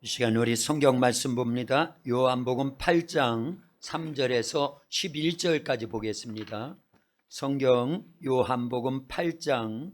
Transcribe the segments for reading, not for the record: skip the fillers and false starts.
이 시간 우리 성경 말씀 봅니다. 요한복음 8장 3절에서 11절까지 보겠습니다. 성경 요한복음 8장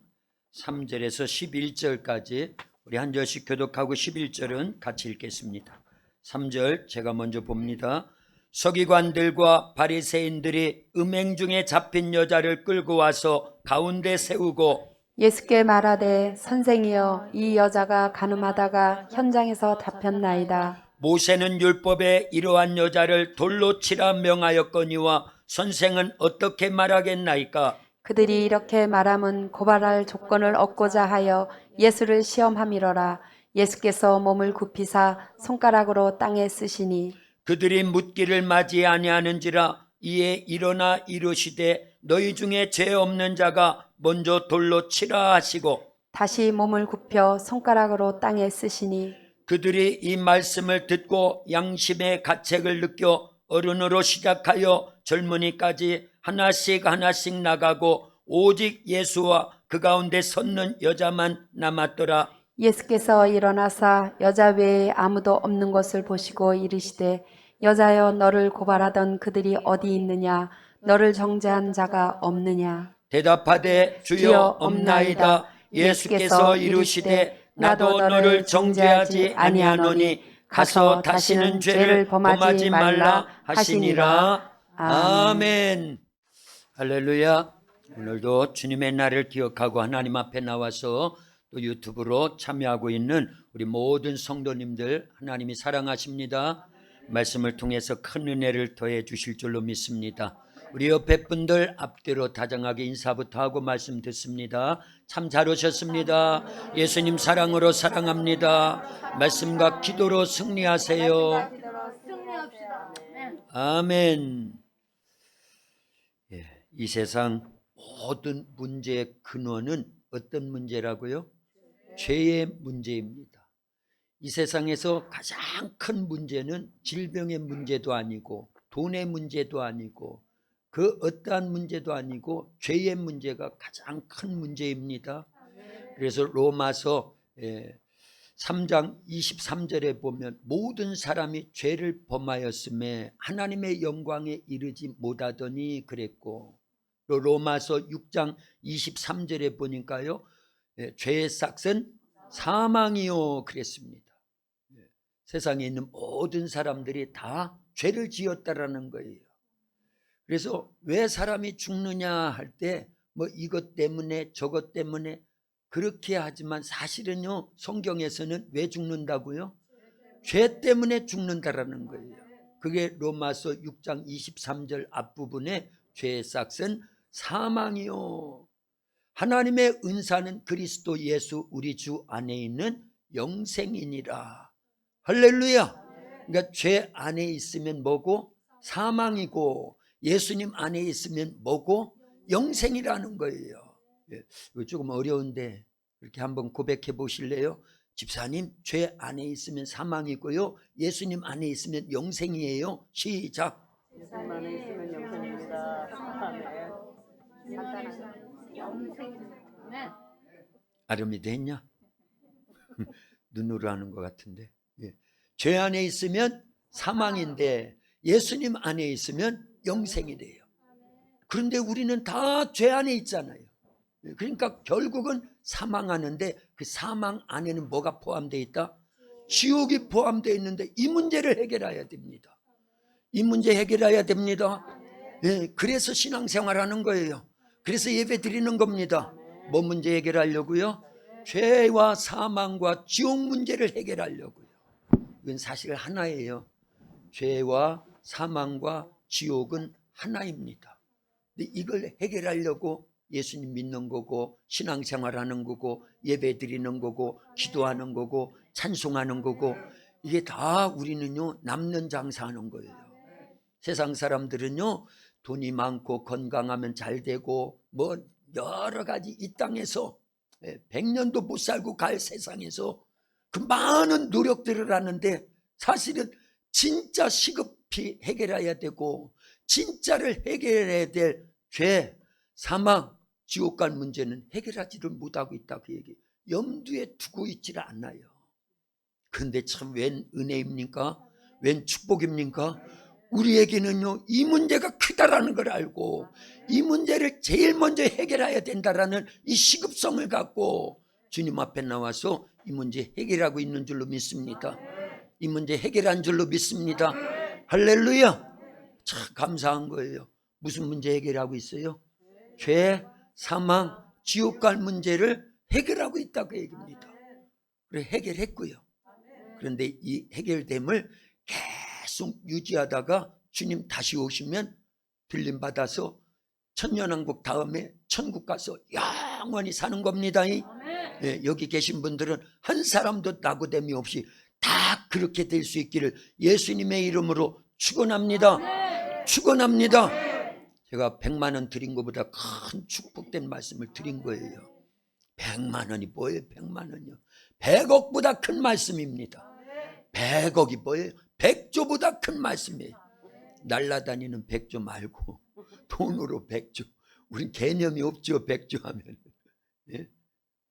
3절에서 11절까지 우리 한 절씩 교독하고 11절은 같이 읽겠습니다. 3절 제가 먼저 봅니다. 서기관들과 바리새인들이 음행 중에 잡힌 여자를 끌고 와서 가운데 세우고 예수께 말하되 선생이여 이 여자가 간음하다가 현장에서 잡혔나이다. 모세는 율법에 이러한 여자를 돌로 치라 명하였거니와 선생은 어떻게 말하겠나이까? 그들이 이렇게 말함은 고발할 조건을 얻고자 하여 예수를 시험함이로라. 예수께서 몸을 굽히사 손가락으로 땅에 쓰시니 그들이 묻기를 맞이 아니하는지라. 이에 일어나 이르시되 너희 중에 죄 없는 자가 먼저 돌로 치라 하시고 다시 몸을 굽혀 손가락으로 땅에 쓰시니 그들이 이 말씀을 듣고 양심의 가책을 느껴 어른으로 시작하여 젊은이까지 하나씩 하나씩 나가고 오직 예수와 그 가운데 섰는 여자만 남았더라. 예수께서 일어나사 여자 외에 아무도 없는 것을 보시고 이르시되 여자여 너를 고발하던 그들이 어디 있느냐 너를 정죄한 자가 없느냐. 대답하되 주여 없나이다. 예수께서 이르시되 나도 너를 정죄하지 아니하노니 가서 다시는 죄를 범하지 말라 하시니라. 아멘. 할렐루야. 오늘도 주님의 날을 기억하고 하나님 앞에 나와서 또 유튜브로 참여하고 있는 우리 모든 성도님들 하나님이 사랑하십니다. 말씀을 통해서 큰 은혜를 더해 주실 줄로 믿습니다. 우리 옆에 분들 앞뒤로 다정하게 인사부터 하고 말씀 듣습니다. 참 잘 오셨습니다. 예수님 사랑으로 사랑합니다. 말씀과 기도로 승리하세요. 아멘. 이 세상 모든 문제의 근원은 어떤 문제라고요? 죄의 문제입니다. 이 세상에서 가장 큰 문제는 질병의 문제도 아니고 돈의 문제도 아니고 그 어떠한 문제도 아니고 죄의 문제가 가장 큰 문제입니다. 그래서 로마서 3장 23절에 보면 모든 사람이 죄를 범하였음에 하나님의 영광에 이르지 못하더니 그랬고, 또 로마서 6장 23절에 보니까요 죄의 삭은 사망이요 그랬습니다. 세상에 있는 모든 사람들이 다 죄를 지었다라는 거예요. 그래서 왜 사람이 죽느냐 할 때 뭐 이것 때문에 저것 때문에 그렇게 하지만 사실은요 성경에서는 왜 죽는다고요? 죄 때문에 죽는다라는 거예요. 그게 로마서 6장 23절 앞부분에 죄의 삭은 사망이요 하나님의 은사는 그리스도 예수 우리 주 안에 있는 영생이니라. 할렐루야. 그러니까 죄 안에 있으면 뭐고? 사망이고, 예수님 안에 있으면 뭐고? 영생이라는 거예요. 이거 조금 어려운데 이렇게 한번 고백해 보실래요? 집사님, 죄 안에 있으면 사망이고요, 예수님 안에 있으면 영생이에요. 시작. 예수님 안에 있으면 영생입니다. 아멘. 아름이 됐냐? 눈으로 하는 것 같은데. 죄 안에 있으면 사망인데 예수님 안에 있으면 영생이 돼요. 그런데 우리는 다 죄 안에 있잖아요. 그러니까 결국은 사망하는데 그 사망 안에는 뭐가 포함되어 있다? 지옥이 포함되어 있는데 이 문제를 해결해야 됩니다. 이 문제 해결해야 됩니다. 그래서 신앙생활하는 거예요. 그래서 예배 드리는 겁니다. 뭐 문제 해결하려고요? 죄와 사망과 지옥 문제를 해결하려고요. 이건 사실 하나예요. 죄와 사망과 지옥은 하나입니다. 근데 이걸 해결하려고 예수님 믿는 거고 신앙생활하는 거고 예배 드리는 거고 기도하는 거고 찬송하는 거고 이게 다 우리는요 남는 장사하는 거예요. 세상 사람들은요 돈이 많고 건강하면 잘 되고 뭐 여러 가지 이 땅에서 100년도 못 살고 갈 세상에서 그 많은 노력들을 하는데 사실은 진짜 시급히 해결해야 되고 진짜를 해결해야 될 죄, 사망, 지옥 갈 문제는 해결하지를 못하고 있다 그 얘기. 염두에 두고 있지를 않아요. 그런데 참 웬 은혜입니까? 웬 축복입니까? 우리에게는요, 이 문제가 크다라는 걸 알고 이 문제를 제일 먼저 해결해야 된다라는 이 시급성을 갖고 주님 앞에 나와서 이 문제 해결하고 있는 줄로 믿습니다. 이 문제 해결한 줄로 믿습니다. 할렐루야. 참 감사한 거예요. 무슨 문제 해결하고 있어요? 죄, 사망, 지옥 갈 문제를 해결하고 있다 그 얘기입니다. 그래 해결했고요. 그런데 이 해결됨을 계속 유지하다가 주님 다시 오시면 들림받아서 천년왕국 다음에 천국 가서 영원히 사는 겁니다. 예, 여기 계신 분들은 한 사람도 낙오됨이 없이 다 그렇게 될 수 있기를 예수님의 이름으로 축원합니다. 축원합니다. 제가 100만 원 드린 것보다 큰 축복된 말씀을 드린 거예요. 100만 원이 뭐예요? 100만 원이요. 100억보다 큰 말씀입니다. 100억이 뭐예요? 100조보다 큰 말씀이에요. 날라다니는 100조 말고 돈으로 100조. 우린 개념이 없죠. 100조 하면. 예?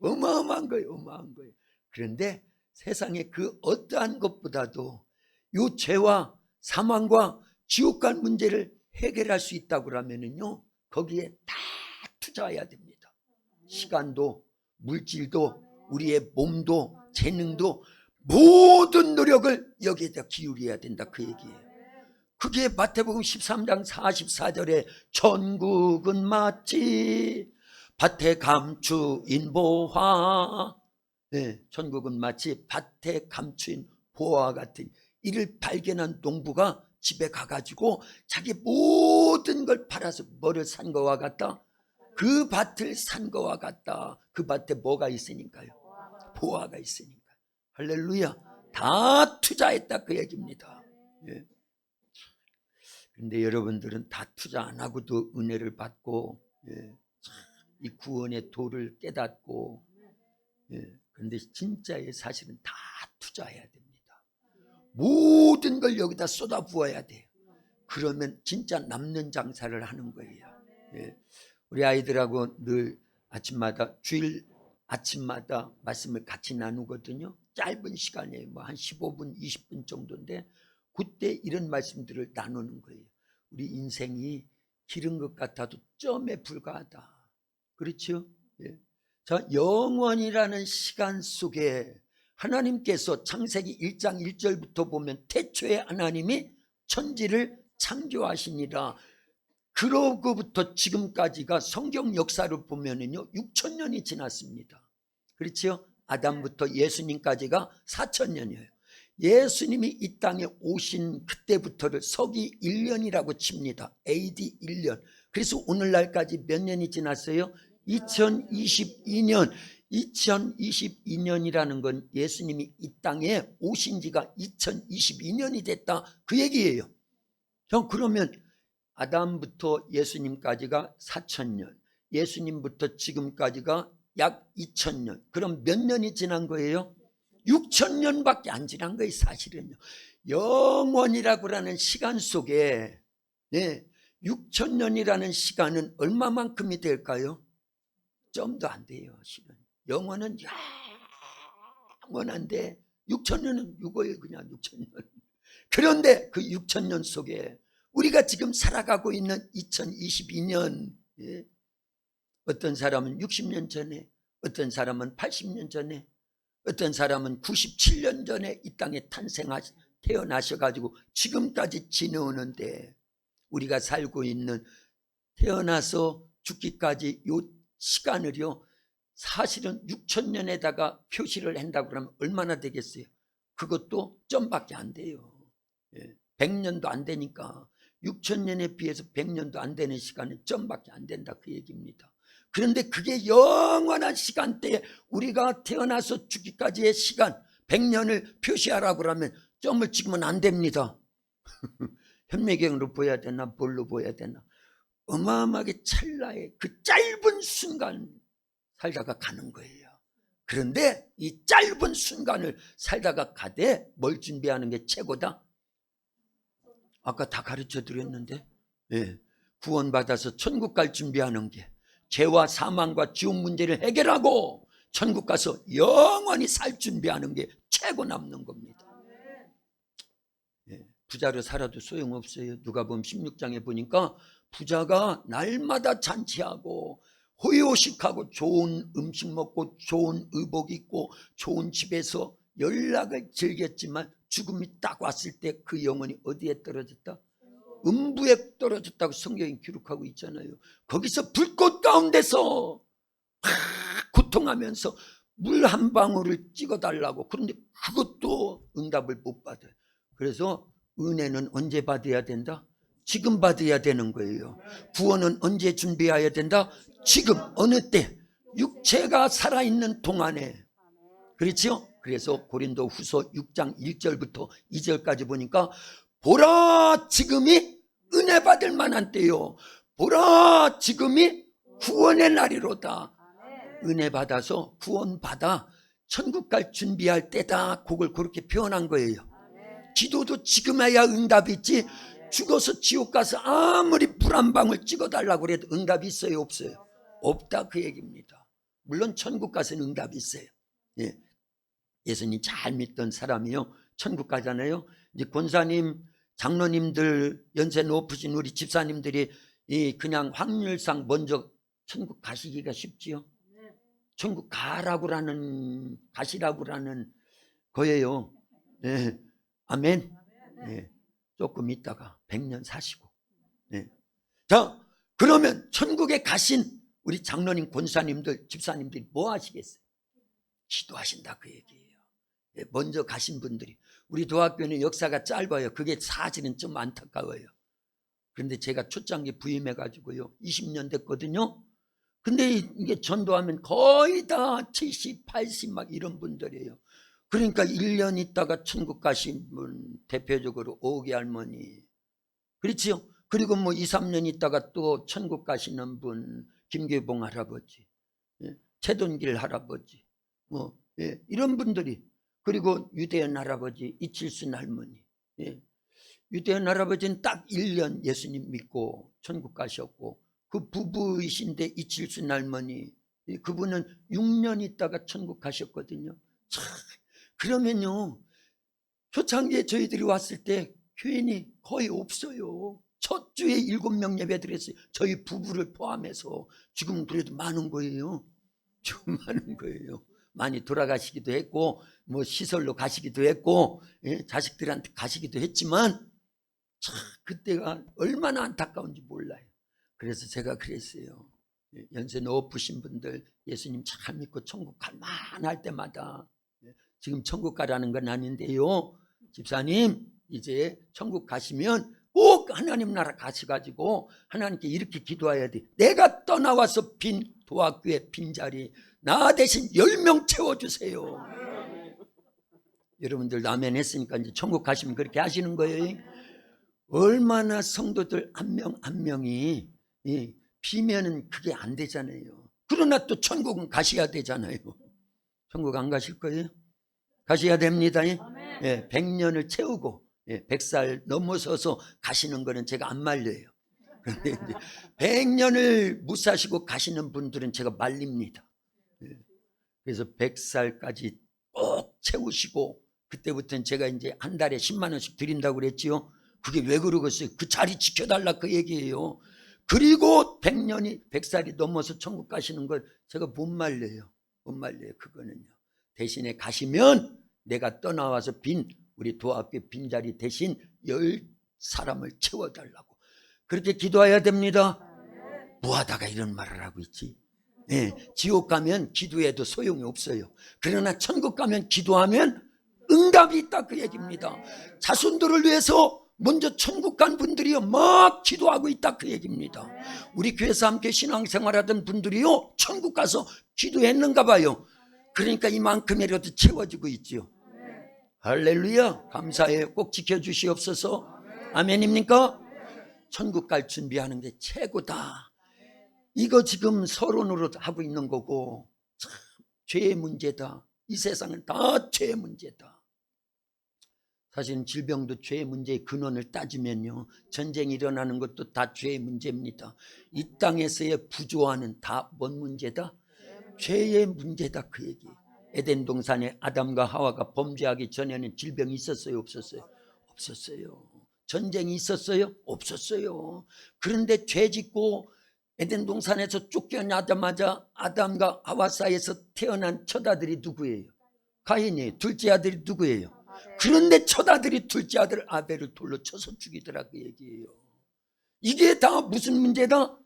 어마어마한 거예요. 어마어마한 거예요. 그런데 세상에 그 어떠한 것보다도 이 죄와 사망과 지옥 갈 문제를 해결할 수 있다고 하면은요, 거기에 다 투자해야 됩니다. 시간도, 물질도, 우리의 몸도, 재능도, 모든 노력을 여기에다 기울여야 된다 그 얘기예요. 그게 마태복음 13장 44절에 천국은 마치 밭에 감추인 보화, 네, 천국은 마치 밭에 감추인 보화와 같은 이를 발견한 농부가 집에 가가지고 자기 모든 걸 팔아서 뭐를 산 거와 같다? 그 밭을 산 거와 같다. 그 밭에 뭐가 있으니까요? 보화가 있으니까. 할렐루야. 다 투자했다 그 얘기입니다. 예. 근데 여러분들은 다 투자 안 하고도 은혜를 받고, 예, 이 구원의 도를 깨닫고, 예, 그런데 진짜의 사실은 다 투자해야 됩니다. 모든 걸 여기다 쏟아 부어야 돼요. 그러면 진짜 남는 장사를 하는 거예요. 예. 우리 아이들하고 늘 아침마다, 주일 아침마다 말씀을 같이 나누거든요. 짧은 시간이에요. 뭐 한 15분, 20분 정도인데 그때 이런 말씀들을 나누는 거예요. 우리 인생이 기른 것 같아도 점에 불과하다. 그렇죠? 예. 자, 영원이라는 시간 속에 하나님께서 창세기 1장 1절부터 보면 태초에 하나님이 천지를 창조하시니라. 그러고부터 지금까지가 성경 역사를 보면은요 6,000년이 지났습니다. 그렇죠? 아담부터 예수님까지가 4,000년이에요. 예수님이 이 땅에 오신 그때부터를 서기 1년이라고 칩니다. AD 1년. 그래서 오늘날까지 몇 년이 지났어요? 2022년. 2022년이라는 건 예수님이 이 땅에 오신 지가 2022년이 됐다 그 얘기예요. 그러면 아담부터 예수님까지가 4,000년, 예수님부터 지금까지가 약 2,000년. 그럼 몇 년이 지난 거예요? 6,000년밖에 안 지난 거예요. 사실은요. 영원이라고 하는 시간 속에, 네, 6,000년이라는 시간은 얼마만큼이 될까요? 점도 안 돼요. 시간. 영원은 영원한데 6,000년은 이거예요. 그냥 6,000년. 그런데 그 6,000년 속에 우리가 지금 살아가고 있는 2022년, 예, 어떤 사람은 60년 전에, 어떤 사람은 80년 전에, 어떤 사람은 97년 전에 이 땅에 태어나셔가지고 지금까지 지내오는데 우리가 살고 있는 태어나서 죽기까지 요 시간을요 사실은 6,000년에다가 표시를 한다고 그러면 얼마나 되겠어요? 그것도 점밖에 안 돼요. 100년도 안 되니까 6,000년에 비해서 100년도 안 되는 시간은 점밖에 안 된다 그 얘기입니다. 그런데 그게 영원한 시간대에 우리가 태어나서 죽기까지의 시간 100년을 표시하라고 하면 점을 찍으면 안 됩니다. 현미경으로 보여야 되나 뭘로 보여야 되나 어마어마하게 찰나의 그 짧은 순간 살다가 가는 거예요. 그런데 이 짧은 순간을 살다가 가되 뭘 준비하는 게 최고다? 아까 다 가르쳐 드렸는데, 예, 구원받아서 천국 갈 준비하는 게 죄와 사망과 지옥 문제를 해결하고 천국 가서 영원히 살 준비하는 게 최고 남는 겁니다. 예, 부자로 살아도 소용없어요. 누가복음 16장에 보니까 부자가 날마다 잔치하고 호요식하고 좋은 음식 먹고 좋은 의복 입고 좋은 집에서 연락을 즐겼지만 죽음이 딱 왔을 때 그 영혼이 어디에 떨어졌다? 음부에 떨어졌다고 성경이 기록하고 있잖아요. 거기서 불꽃 가운데서 고통하면서 물 한 방울을 찍어달라고. 그런데 그것도 응답을 못 받아요. 그래서 은혜는 언제 받아야 된다? 지금 받아야 되는 거예요. 구원은 언제 준비해야 된다? 지금, 어느 때? 육체가 살아있는 동안에. 그렇죠? 그래서 고린도 후서 6장 1절부터 2절까지 보니까 보라 지금이 은혜 받을 만한 때요, 보라 지금이 구원의 날이로다. 은혜 받아서 구원 받아 천국 갈 준비할 때다. 그걸 그렇게 표현한 거예요. 기도도 지금 해야 응답이 있지, 죽어서 지옥 가서 아무리 불 한 방울 찍어달라고 그래도 응답이 있어요, 없어요? 없다, 그 얘기입니다. 물론 천국 가서는 응답이 있어요. 예. 예수님 잘 믿던 사람이요, 천국 가잖아요. 이제 권사님, 장로님들, 연세 높으신 우리 집사님들이 그냥 확률상 먼저 천국 가시기가 쉽지요. 천국 가시라고라는 거예요. 네. 아멘. 네. 조금 있다가 100년 사시고. 네. 자, 그러면 천국에 가신 우리 장로님, 권사님들, 집사님들이 뭐 하시겠어요? 기도하신다, 그 얘기예요. 먼저 가신 분들이. 우리 도학교는 역사가 짧아요. 그게 사실은 좀 안타까워요. 그런데 제가 초창기 부임해가지고요 20년 됐거든요. 근데 이게 전도하면 거의 다 70, 80 막 이런 분들이에요. 그러니까 1년 있다가 천국 가신 분, 대표적으로 오기 할머니, 그렇지요? 그리고 뭐 2, 3년 있다가 또 천국 가시는 분, 김계봉 할아버지, 최돈길 할아버지, 뭐 이런 분들이. 그리고 유대현 할아버지, 이칠순 할머니. 유대현 할아버지는 딱 1년 예수님 믿고 천국 가셨고, 그 부부이신데 이칠순 할머니, 그분은 6년 있다가 천국 가셨거든요. 참, 그러면요, 초창기에 저희들이 왔을 때 교인이 거의 없어요. 첫 주에 7명 예배 드렸어요. 저희 부부를 포함해서. 지금은 그래도 많은 거예요. 좀 많은 거예요. 많이 돌아가시기도 했고, 뭐 시설로 가시기도 했고, 자식들한테 가시기도 했지만, 참 그때가 얼마나 안타까운지 몰라요. 그래서 제가 그랬어요. 연세 높으신 분들, 예수님 잘 믿고 천국 갈만할 때마다, 지금 천국 가라는 건 아닌데요, 집사님 이제 천국 가시면 꼭 하나님 나라 가셔가지고 하나님께 이렇게 기도해야 돼. 내가 떠나와서 빈 도학교의 빈자리 나 대신 10명 채워주세요. 여러분들 아멘 했으니까 이제 천국 가시면 그렇게 하시는 거예요. 얼마나 성도들 한 명 한 명이 비면은 그게 안 되잖아요. 그러나 또 천국은 가셔야 되잖아요. 천국 안 가실 거예요? 가셔야 됩니다. 100년을 채우고 100살 넘어서서 가시는 거는 제가 안 말려요. 그런데 이제 100년을 못 사시고 가시는 분들은 제가 말립니다. 그래서 100살까지 꼭 채우시고, 그때부터는 제가 이제 한 달에 10만 원씩 드린다고 그랬지요. 그게 왜 그러겠어요? 그 자리 지켜달라, 그 얘기예요. 그리고 100살이 넘어서 천국 가시는 걸 제가 못 말려요. 못 말려요. 그거는요. 대신에 가시면 내가 떠나와서 빈 우리 도학교 빈자리 대신 10사람을 채워달라고 그렇게 기도해야 됩니다. 뭐하다가 이런 말을 하고 있지? 지옥 가면 기도해도 소용이 없어요. 그러나 천국 가면 기도하면 응답이 있다, 그 얘기입니다. 자손들을 위해서 먼저 천국 간 분들이요 막 기도하고 있다, 그 얘기입니다. 우리 교회에서 함께 신앙생활하던 분들이요 천국 가서 기도했는가 봐요. 그러니까 이만큼이라도 채워지고 있지요. 할렐루야, 감사해요. 꼭 지켜주시옵소서. 아멘입니까? 천국 갈 준비하는 게 최고다. 이거 지금 서론으로 하고 있는 거고, 참 죄의 문제다. 이 세상은 다 죄의 문제다. 사실 질병도 죄의 문제의 근원을 따지면요, 전쟁이 일어나는 것도 다 죄의 문제입니다. 이 땅에서의 부조화는 다 뭔 문제다? 죄의 문제다 그 얘기. 에덴 동산에 아담과 하와가 범죄하기 전에는 질병이 있었어요, 없었어요? 없었어요. 전쟁이 있었어요? 없었어요. 그런데 죄 짓고 에덴 동산에서 쫓겨나자마자 아담과 하와 사이에서 태어난 첫 아들이 누구예요? 가인이에요. 둘째 아들이 누구예요? 그런데 첫 아들이 둘째 아들 아벨을 돌로 쳐서 죽이더라 그 얘기예요. 이게 다 무슨 문제다?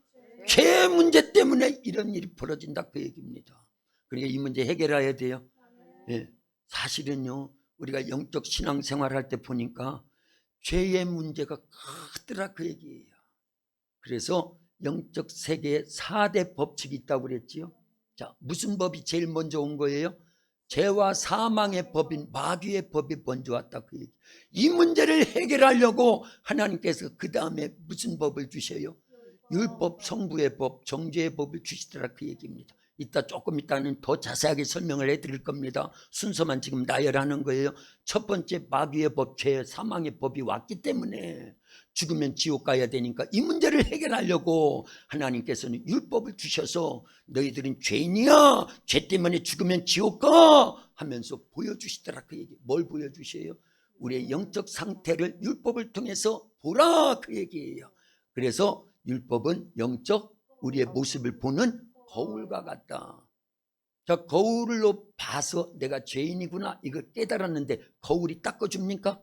죄 문제 때문에 이런 일이 벌어진다 그 얘기입니다. 그러니까 이 문제 해결해야 돼요. 예, 사실은요, 우리가 영적 신앙생활 할 때 보니까 죄의 문제가 크더라 그 얘기예요. 그래서 영적 세계에 4대 법칙이 있다고 그랬지요. 자, 무슨 법이 제일 먼저 온 거예요? 죄와 사망의 법인 마귀의 법이 먼저 왔다 그 얘기. 이 문제를 해결하려고 하나님께서 그 다음에 무슨 법을 주셔요? 율법, 성부의 법, 정죄의 법을 주시더라 그 얘기입니다. 조금 이따는 더 자세하게 설명을 해드릴 겁니다. 순서만 지금 나열하는 거예요. 첫 번째 마귀의 법, 죄, 사망의 법이 왔기 때문에 죽으면 지옥 가야 되니까 이 문제를 해결하려고 하나님께서는 율법을 주셔서 너희들은 죄인이야, 죄 때문에 죽으면 지옥 가 하면서 보여주시더라 그 얘기. 뭘 보여주셔요? 우리의 영적 상태를 율법을 통해서 보라 그 얘기예요. 그래서 율법은 영적 우리의 모습을 보는 거울과 같다. 자, 거울로 봐서 내가 죄인이구나 이걸 깨달았는데 거울이 닦아줍니까?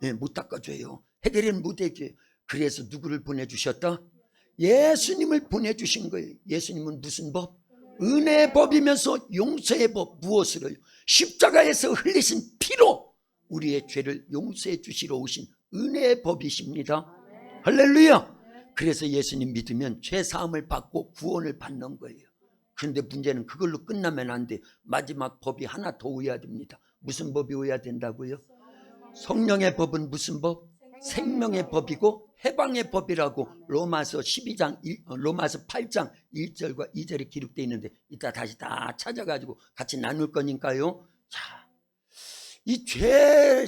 네, 못 닦아줘요. 해결은 못해줘요. 그래서 누구를 보내주셨다? 예수님을 보내주신 거예요. 예수님은 무슨 법? 은혜의 법이면서 용서의 법. 무엇으로요? 십자가에서 흘리신 피로 우리의 죄를 용서해 주시러 오신 은혜의 법이십니다. 할렐루야. 그래서 예수님 믿으면 죄 사함을 받고 구원을 받는 거예요. 그런데 문제는 그걸로 끝나면 안 돼. 마지막 법이 하나 더 오야 됩니다. 무슨 법이 오야 된다고요? 성령의 법은 무슨 법? 생명의 법이고 해방의 법이라고 로마서 8장 1절과 2절에 기록되어 있는데 이따 다시 다 찾아가지고 같이 나눌 거니까요. 자, 이 죄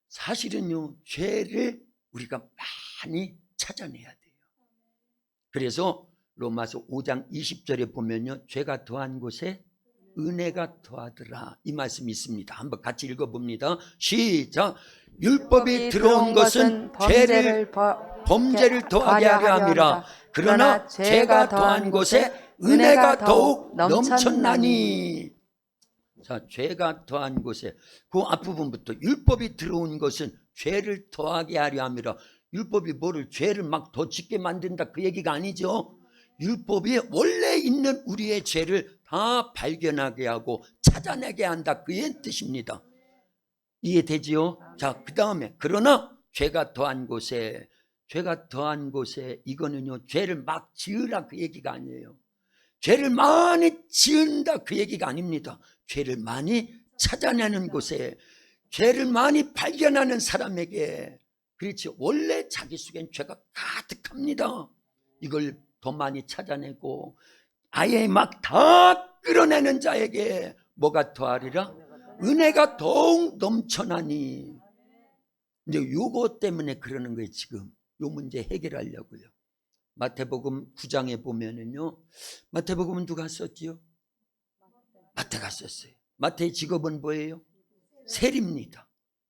사실은요, 죄를 우리가 많이 찾아내야 돼요. 그래서 로마서 5장 20절에 보면요, 죄가 더한 곳에 은혜가 더하더라 이 말씀이 있습니다. 한번 같이 읽어봅니다. 시작. 율법이 들어온 것은 범죄를 더하게 하려 함이라. 그러나 죄가 더한 곳에 은혜가 더욱 넘쳤나니. 자, 죄가 더한 곳에 그 앞부분부터 율법이 들어온 것은 죄를 더하게 하려 함이라. 율법이 뭐를 죄를 막 더 짓게 만든다 그 얘기가 아니죠. 율법이 원래 있는 우리의 죄를 다 발견하게 하고 찾아내게 한다 그 뜻입니다. 이해되지요? 자, 그 다음에 그러나 죄가 더한 곳에 이거는요, 죄를 막 지으라 그 얘기가 아니에요. 죄를 많이 지은다 그 얘기가 아닙니다. 죄를 많이 찾아내는 곳에, 죄를 많이 발견하는 사람에게, 그렇지, 원래 자기 속엔 죄가 가득합니다. 이걸 더 많이 찾아내고 아예 막 다 끌어내는 자에게 뭐가 더하리라? 은혜가 더욱 넘쳐나니. 이제 요거 때문에 그러는 거예요. 지금 요 문제 해결하려고요. 마태복음 9장에 보면은요, 마태복음은 누가 썼지요? 마태가 썼어요. 마태의 직업은 뭐예요? 세리입니다.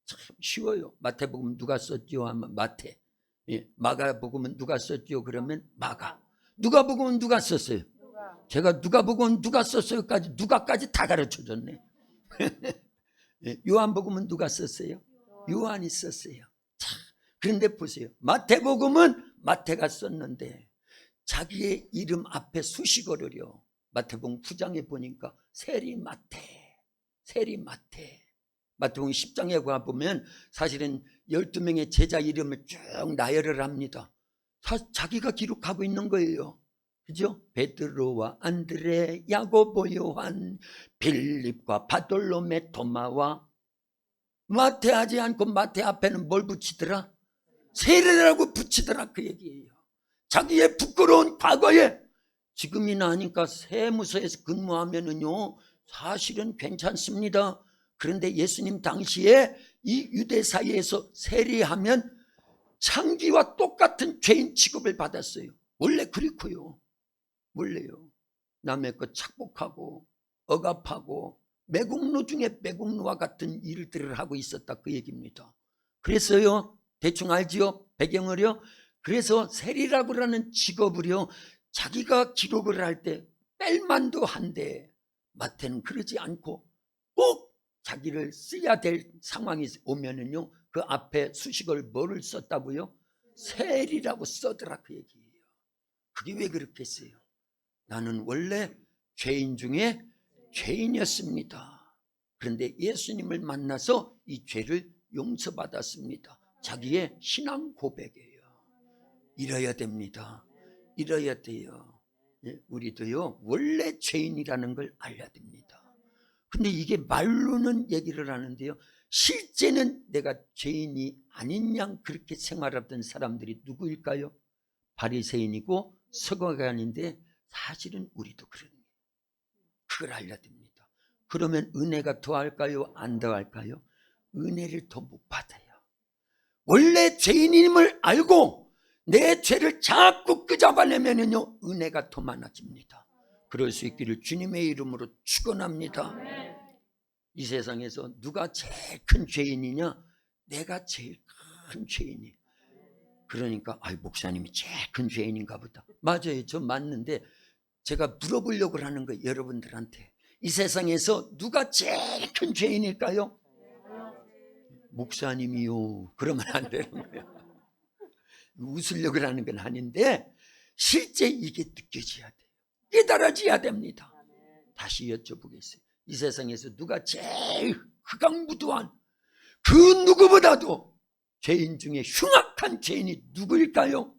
참 쉬워요. 마태복음 누가 썼지요? 하면 마태. 예, 마가복음은 누가 썼지요? 그러면 마가. 누가복음은 누가 썼어요? 제가 누가복음은 누가 썼어요까지, 누가까지 다 가르쳐줬네. 예, 요한복음은 누가 썼어요? 요한이 썼어요. 자, 그런데 보세요. 마태복음은 마태가 썼는데 자기의 이름 앞에 수식어를요, 마태복음 9장에 보니까 세리 마태. 마태복음 10장에 가보면 사실은 12명의 제자 이름을 쭉 나열을 합니다. 자기가 기록하고 있는 거예요. 그죠? 베드로와 안드레, 야고보, 요한, 빌립과 바돌로메, 토마와. 마태 하지 않고 마태 앞에는 뭘 붙이더라? 세례라고 붙이더라 그 얘기예요. 자기의 부끄러운 과거에 지금이나 하니까 세무서에서 근무하면은요, 사실은 괜찮습니다. 그런데 예수님 당시에 이 유대 사이에서 세리하면 창기와 똑같은 죄인 취급을 받았어요. 원래 그렇고요. 원래요. 남의 것 착복하고 억압하고 매국노 중에 매국노와 같은 일들을 하고 있었다 그 얘기입니다. 그래서요, 대충 알지요? 배경을요. 그래서 세리라고 하는 직업을요, 자기가 기록을 할 때 뺄만도 한데 마태는 그러지 않고 꼭 자기를 써야 될 상황이 오면은요, 그 앞에 수식어를 뭐를 썼다고요? 세리라고 써더라 그 얘기예요. 그게 왜 그렇게 써요? 나는 원래 죄인 중에 죄인이었습니다. 그런데 예수님을 만나서 이 죄를 용서받았습니다. 자기의 신앙 고백이에요. 이래야 됩니다. 이래야 돼요. 우리도요, 원래 죄인이라는 걸 알아야 됩니다. 근데 이게 말로는 얘기를 하는데요, 실제는 내가 죄인이 아닌 양 그렇게 생활하던 사람들이 누구일까요? 바리새인이고 서기관인데 사실은 우리도 그런 거예요. 그걸 알아야 됩니다. 그러면 은혜가 더할까요? 안 더할까요? 은혜를 더 못 받아요. 원래 죄인임을 알고 내 죄를 자꾸 끄잡아내면요, 은혜가 더 많아집니다. 그럴 수 있기를 주님의 이름으로 축원합니다. 이 세상에서 누가 제일 큰 죄인이냐? 내가 제일 큰 죄인이에요. 그러니까 목사님이 제일 큰 죄인인가 보다. 맞아요, 저 맞는데 제가 물어보려고 하는 거예요, 여러분들한테. 이 세상에서 누가 제일 큰 죄인일까요? 목사님이요. 그러면 안 되는 거예요. 웃으려고 하는 건 아닌데 실제 이게 느껴져야 돼요. 깨달아져야 됩니다. 다시 여쭤보겠어요. 이 세상에서 누가 제일 흑강무도한 그 누구보다도 죄인 중에 흉악한 죄인이 누구일까요?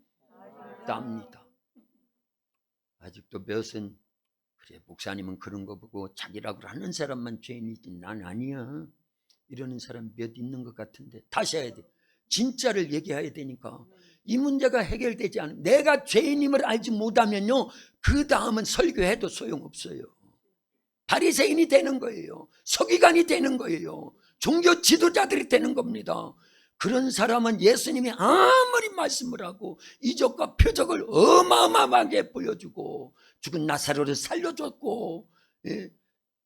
나입니다. 아직도 몇은 그래, 목사님은 그런 거 보고 자기라고 하는 사람만 죄인이지 난 아니야 이러는 사람 몇 있는 것 같은데 다시 해야 돼. 진짜를 얘기해야 되니까. 이 문제가 해결되지 않으면, 내가 죄인임을 알지 못하면요, 그 다음은 설교해도 소용없어요. 바리새인이 되는 거예요. 서기관이 되는 거예요. 종교 지도자들이 되는 겁니다. 그런 사람은 예수님이 아무리 말씀을 하고 이적과 표적을 어마어마하게 보여주고 죽은 나사로를 살려줬고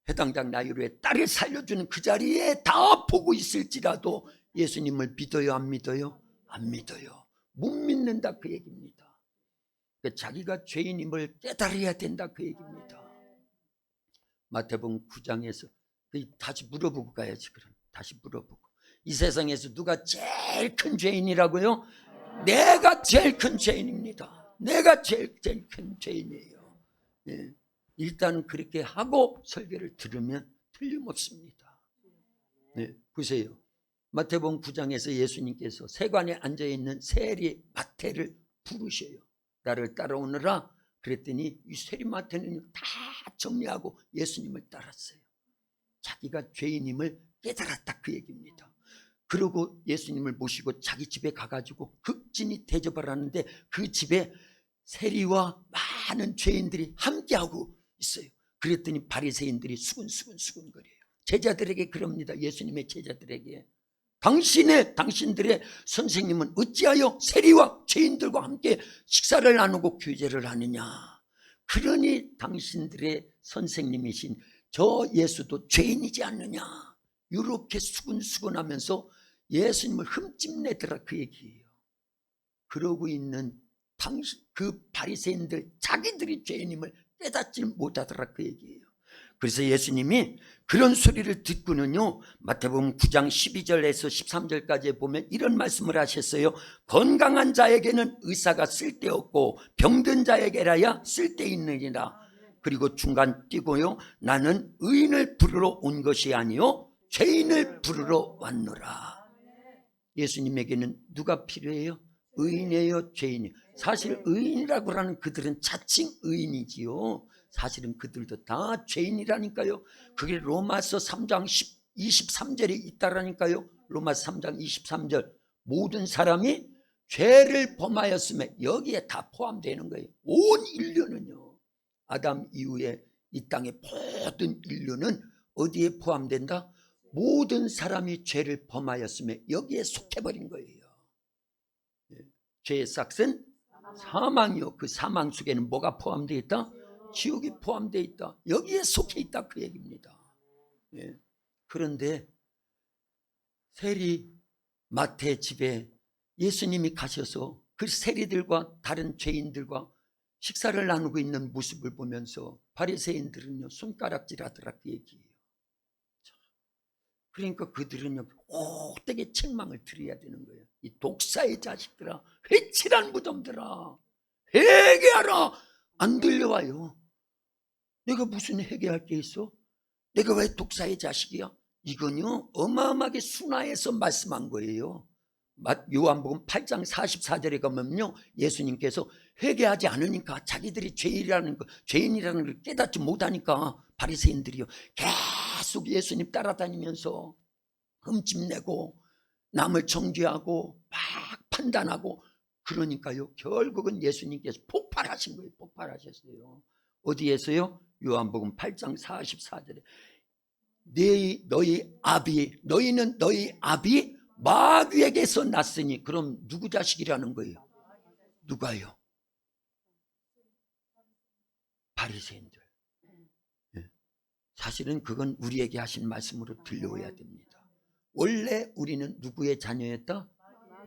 해당장 나이로의 딸을 살려주는 그 자리에 다 보고 있을지라도 예수님을 믿어요, 안 믿어요? 안 믿어요. 못 믿는다 그 얘기입니다. 자기가 죄인임을 깨달아야 된다 그 얘기입니다. 마태복음 9장에서 다시 물어보고 가야지. 그럼 다시 물어보고, 이 세상에서 누가 제일 큰 죄인이라고요? 내가 제일 큰 죄인입니다. 내가 제일 큰 죄인이에요. 일단 그렇게 하고 설교를 들으면 틀림없습니다. 보세요. 마태복음 9장에서 예수님께서 세관에 앉아있는 세리 마태를 부르셔요. 나를 따라오너라. 그랬더니 이 세리 마태는 다 정리하고 예수님을 따랐어요. 자기가 죄인임을 깨달았다 그 얘기입니다. 그리고 예수님을 모시고 자기 집에 가가지고 극진히 대접을 하는데 그 집에 세리와 많은 죄인들이 함께하고 있어요. 그랬더니 바리새인들이 수근거려요. 제자들에게 그럽니다. 예수님의 제자들에게, 당신들의 선생님은 어찌하여 세리와 죄인들과 함께 식사를 나누고 교제를 하느냐. 그러니 당신들의 선생님이신 저 예수도 죄인이지 않느냐. 이렇게 수근수근하면서 예수님을 흠집내더라 그 얘기예요. 그러고 있는 그 바리새인들 자기들이 죄인임을 깨닫지 못하더라 그 얘기예요. 그래서 예수님이 그런 소리를 듣고는요, 마태복음 9장 12절에서 13절까지 보면 이런 말씀을 하셨어요. 건강한 자에게는 의사가 쓸데없고 병든 자에게라야 쓸데있느니라. 그리고 중간 띄고요, 나는 의인을 부르러 온 것이 아니요 죄인을 부르러 왔노라. 예수님에게는 누가 필요해요? 의인이에요, 죄인이에요? 사실 의인이라고 하는 그들은 자칭 의인이지요. 사실은 그들도 다 죄인이라니까요. 그게 로마서 3장 23절에 있다라니까요. 로마서 3장 23절. 모든 사람이 죄를 범하였으면 여기에 다 포함되는 거예요. 온 인류는요. 아담 이후에 이 땅의 모든 인류는 어디에 포함된다? 모든 사람이 죄를 범하였으면 여기에 속해버린 거예요. 죄의 삭은 사망이요. 그 사망 속에는 뭐가 포함되어 있다? 지옥이 포함되어 있다. 여기에 속해 있다 그 얘기입니다. 예. 그런데 세리 마태 집에 예수님이 가셔서 그 세리들과 다른 죄인들과 식사를 나누고 있는 모습을 보면서 바리새인들은요 손가락질하더라 그 얘기예요. 그러니까 그들은요 꼭되게 책망을 드려야 되는 거예요. 이 독사의 자식들아, 회칠한 무덤들아, 회개하라. 안 들려와요. 내가 무슨 회개할 게 있어? 내가 왜 독사의 자식이야? 이건요 어마어마하게 순화해서 말씀한 거예요. 요한복음 8장 44절에 가면요 예수님께서 회개하지 않으니까 자기들이 죄인이라는 걸 깨닫지 못하니까 바리새인들이요 계속 예수님 따라다니면서 흠집내고 남을 정죄하고 막 판단하고 그러니까요 결국은 예수님께서 폭발하신 거예요. 폭발하셨어요. 어디에서요? 요한복음 8장 44절에 너희는 너희 아비 마귀에게서 났으니. 그럼 누구 자식이라는 거예요? 누가요? 바리새인들. 사실은 그건 우리에게 하신 말씀으로 들려와야 됩니다. 원래 우리는 누구의 자녀였다?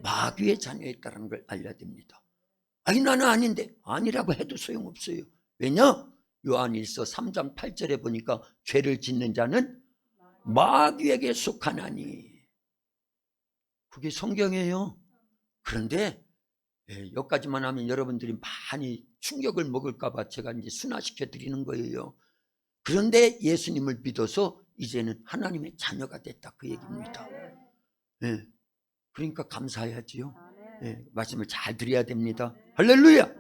마귀의 자녀였다는 걸 알려야 됩니다. 아니 나는 아닌데. 아니라고 해도 소용없어요. 왜냐? 요한일서 3장 8절에 보니까 죄를 짓는 자는 마귀에게 속하나니. 그게 성경이에요. 그런데 여기까지만 하면 여러분들이 많이 충격을 먹을까 봐 제가 이제 순화시켜 드리는 거예요. 그런데 예수님을 믿어서 이제는 하나님의 자녀가 됐다 그 얘기입니다. 그러니까 감사해야지요. 말씀을 잘 드려야 됩니다. 할렐루야.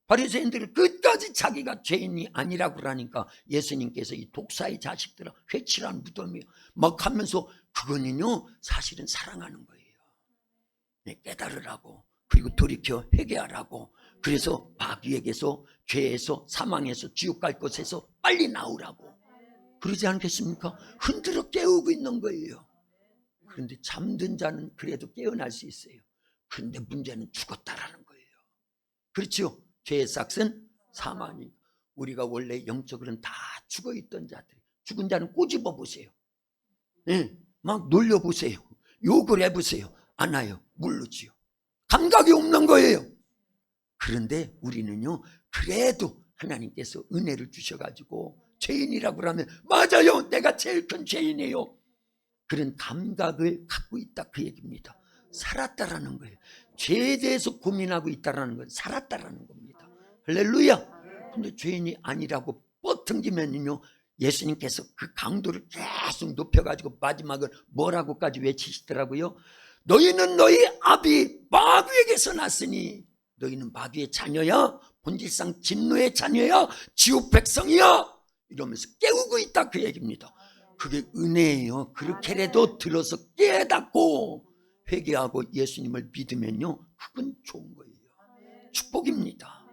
바리새인들을 끝까지 자기가 죄인이 아니라고 그러니까 예수님께서 이 독사의 자식들아, 회칠한 무덤이요 막 하면서 그거는요 사실은 사랑하는 거예요. 깨달으라고, 그리고 돌이켜 회개하라고. 그래서 마귀에게서, 죄에서, 사망에서, 지옥 갈 곳에서 빨리 나오라고. 그러지 않겠습니까? 흔들어 깨우고 있는 거예요. 그런데 잠든 자는 그래도 깨어날 수 있어요. 그런데 문제는 죽었다라는 거예요. 그렇죠? 죄의 삭은 사망이. 우리가 원래 영적으로는 다 죽어있던 자들. 죽은 자는 꼬집어 보세요. 막 놀려보세요. 욕을 해보세요. 안 와요. 모르지요. 감각이 없는 거예요. 그런데 우리는요 그래도 하나님께서 은혜를 주셔가지고 죄인이라고 하면 맞아요, 내가 제일 큰 죄인이에요. 그런 감각을 갖고 있다 그 얘기입니다. 살았다라는 거예요. 죄에 대해서 고민하고 있다라는 건 살았다라는 겁니다. 할렐루야. 근데 죄인이 아니라고 뻗팅기면요 예수님께서 그 강도를 계속 높여가지고 마지막은 뭐라고까지 외치시더라고요. 너희는 너희 아비 마귀에게서 났으니. 너희는 마귀의 자녀야, 본질상 진노의 자녀야, 지옥 백성이야, 이러면서 깨우고 있다 그 얘기입니다. 그게 은혜예요. 그렇게라도 들어서 깨닫고 회개하고 예수님을 믿으면요 그건 좋은 거예요. 축복입니다.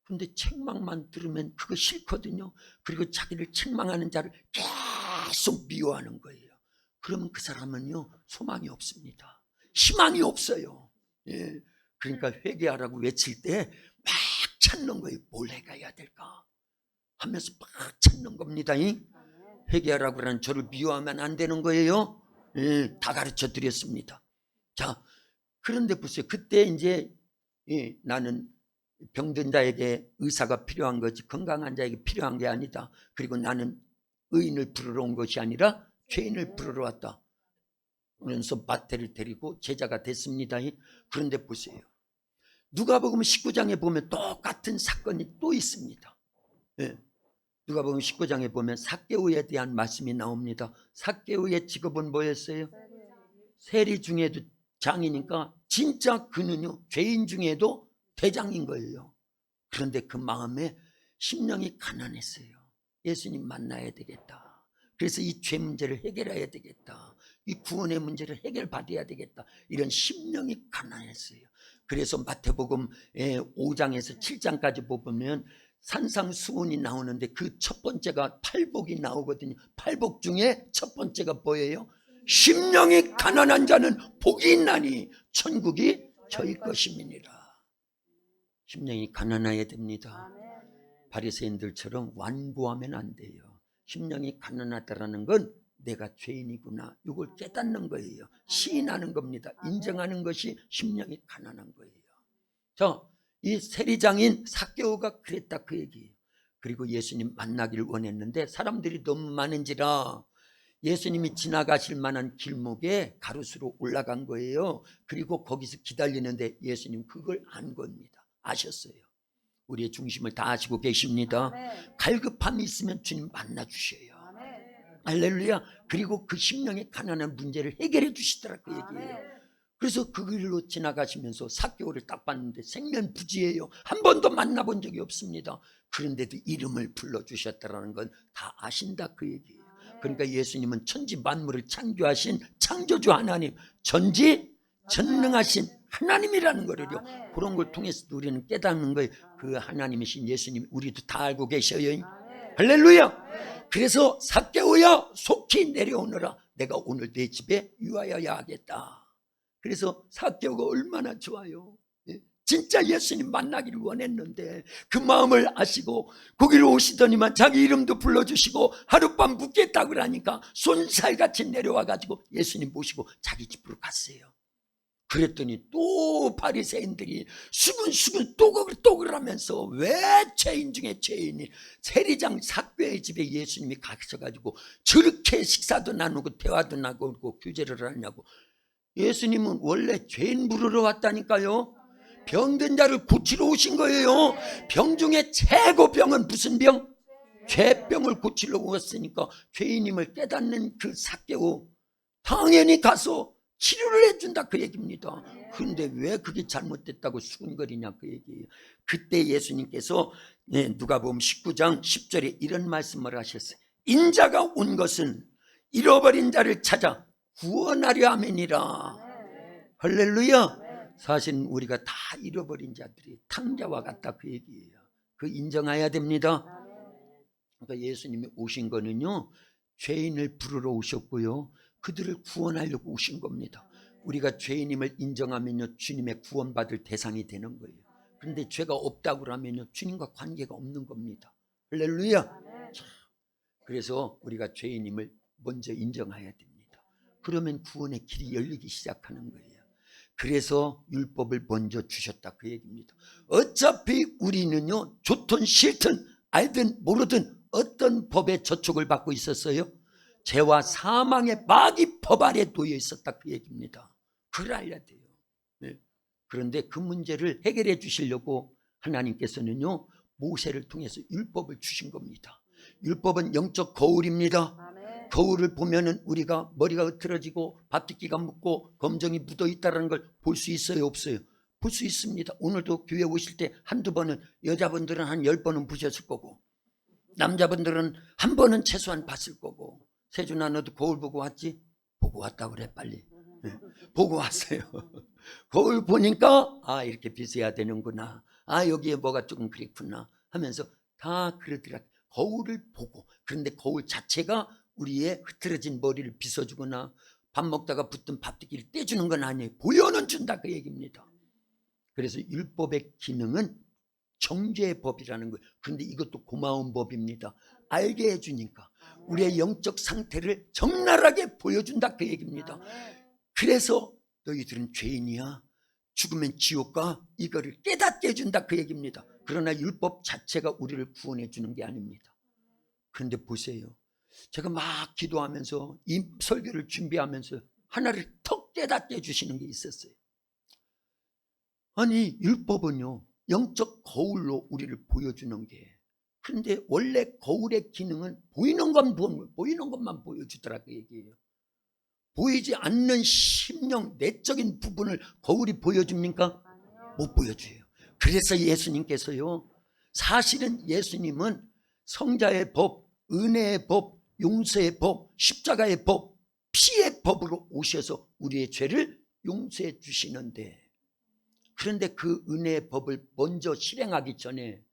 근데 책망만 들으면 그거 싫거든요. 그리고 자기를 책망하는 자를 계속 미워하는 거예요. 그러면 그 사람은요 소망이 없습니다. 희망이 없어요. 그러니까 회개하라고 외칠 때 막 찾는 거예요. 뭘 해가야 될까 하면서 막 찾는 겁니다. 회개하라고 하는 저를 미워하면 안 되는 거예요. 다 가르쳐 드렸습니다. 자, 그런데 보세요. 그때 이제 나는 병든 자에게 의사가 필요한 거지 건강한 자에게 필요한 게 아니다. 그리고 나는 의인을 부르러 온 것이 아니라 죄인을 부르러 왔다. 그러면서 마태를 데리고 제자가 됐습니다. 그런데 보세요. 누가복음 19장에 보면 똑같은 사건이 또 있습니다. 누가복음 19장에 보면 삭개오에 대한 말씀이 나옵니다. 삭개오의 직업은 뭐였어요? 세리 중에도 장이니까 진짜 그는요 죄인 중에도 대장인 거예요. 그런데 그 마음에 심령이 가난했어요. 예수님 만나야 되겠다. 그래서 이 죄 문제를 해결해야 되겠다. 이 구원의 문제를 해결받아야 되겠다. 이런 심령이 가난했어요. 그래서 마태복음 5장에서 7장까지 보면 산상수훈이 나오는데 그 첫 번째가 팔복이 나오거든요. 팔복 중에 첫 번째가 뭐예요? 심령이 가난한 자는 복이 있나니 천국이 저희 것임이니라. 심령이 가난해야 됩니다. 바리새인들처럼 완고하면 안 돼요. 심령이 가난하다라는 건 내가 죄인이구나, 이걸 깨닫는 거예요. 시인하는 겁니다. 인정하는 것이 심령이 가난한 거예요. 자, 이 세리장인 삭개오가 그랬다, 그 얘기예요. 그리고 예수님 만나기를 원했는데 사람들이 너무 많은지라 예수님이 지나가실 만한 길목에 가로수로 올라간 거예요. 그리고 거기서 기다리는데 예수님 그걸 안 겁니다. 아셨어요. 우리의 중심을 다 아시고 계십니다. 갈급함이 있으면 주님 만나 주셔요. 할렐루야. 그리고 그 심령의 가난한 문제를 해결해 주시더라, 그 얘기예요. 그래서 그 길로 지나가시면서 삭개오를 딱 봤는데 생면부지예요. 한 번도 만나본 적이 없습니다. 그런데도 이름을 불러주셨다는 건 다 아신다, 그 얘기예요. 그러니까 예수님은 천지 만물을 창조하신 창조주 하나님, 전지전능하신 하나님이라는 거를요. 그런 걸 통해서 우리는 깨닫는 거예요. 그 하나님이신 예수님 우리도 다 알고 계셔요. 할렐루야. 그래서 삭개오야 속히 내려오너라. 내가 오늘 내 집에 유하여야 하겠다. 그래서 삭개오가 얼마나 좋아요. 진짜 예수님 만나기를 원했는데 그 마음을 아시고 거기로 오시더니만 자기 이름도 불러주시고 하룻밤 묵겠다고 그러니까 손살같이 내려와가지고 예수님 모시고 자기 집으로 갔어요. 그랬더니 또 바리새인들이 수근수근 또글 하면서 왜 죄인 중에 죄인이 세리장 삭개오의 집에 예수님이 가셔가지고 저렇게 식사도 나누고 대화도 나누고 규제를 하냐고. 예수님은 원래 죄인 부르러 왔다니까요. 병든 자를 고치러 오신 거예요. 병 중에 최고 병은 무슨 병? 죄병을 고치러 왔으니까 죄인임을 깨닫는 그 삭개오 당연히 가서 치료를 해준다, 그 얘기입니다. 그런데 왜 그게 잘못됐다고 수근거리냐, 그 얘기예요. 그때 예수님께서 누가복음 19장 10절에 이런 말씀을 하셨어요. 인자가 온 것은 잃어버린 자를 찾아 구원하려 함이니라. 할렐루야. 사실 우리가 다 잃어버린 자들이 탕자와 같다, 그 얘기예요. 그 인정해야 됩니다. 그러니까 예수님이 오신 거는요, 죄인을 부르러 오셨고요, 그들을 구원하려고 오신 겁니다. 우리가 죄인임을 인정하면요 주님의 구원받을 대상이 되는 거예요. 그런데 죄가 없다고 하면요 주님과 관계가 없는 겁니다. 할렐루야. 그래서 우리가 죄인임을 먼저 인정해야 됩니다. 그러면 구원의 길이 열리기 시작하는 거예요. 그래서 율법을 먼저 주셨다, 그 얘기입니다. 어차피 우리는요 좋든 싫든 알든 모르든 어떤 법의 저촉을 받고 있었어요? 죄와 사망의 마귀 법 아래 놓여 있었다, 그 얘기입니다. 그걸 알아야 돼요. 네. 그런데 그 문제를 해결해 주시려고 하나님께서는요 모세를 통해서 율법을 주신 겁니다. 율법은 영적 거울입니다. 거울을 보면은 우리가 머리가 흐트러지고 밥짓기가 묻고 검정이 묻어 있다는 걸 볼 수 있어요, 없어요? 볼 수 있습니다. 오늘도 교회 오실 때 한두 번은, 여자분들은 한 10번은 보셨을 거고 남자분들은 한 번은 최소한 봤을 거고. 세준아, 너도 거울 보고 왔지? 보고 왔다 그래, 빨리. 네. 보고 왔어요. 거울 보니까 아, 이렇게 빗어야 되는구나, 아, 여기에 뭐가 조금 그렇구나 하면서 다 그러더라. 거울을 보고. 그런데 거울 자체가 우리의 흐트러진 머리를 빗어주거나 밥 먹다가 붙은 밥띠기를 떼주는 건 아니에요. 보여는 준다, 그 얘기입니다. 그래서 율법의 기능은 정죄의 법이라는 거예요. 그런데 이것도 고마운 법입니다. 알게 해주니까 우리의 영적 상태를 적나라하게 보여준다, 그 얘기입니다. 그래서 너희들은 죄인이야, 죽으면 지옥 가, 이거를 깨닫게 해준다, 그 얘기입니다. 그러나 율법 자체가 우리를 구원해 주는 게 아닙니다. 그런데 보세요, 제가 막 기도하면서 이 설교를 준비하면서 하나를 턱 깨닫게 해주시는 게 있었어요. 아니, 율법은요 영적 거울로 우리를 보여주는 게, 그런데 원래 거울의 기능은 보이는 것만 보여주더라, 그 얘기예요. 보이지 않는 심령 내적인 부분을 거울이 보여줍니까? 못 보여줘요. 그래서 예수님께서요, 사실은 예수님은 성자의 법, 은혜의 법, 용서의 법, 십자가의 법, 피의 법으로 오셔서 우리의 죄를 용서해 주시는데, 그런데 그 은혜의 법을 먼저 실행하기 전에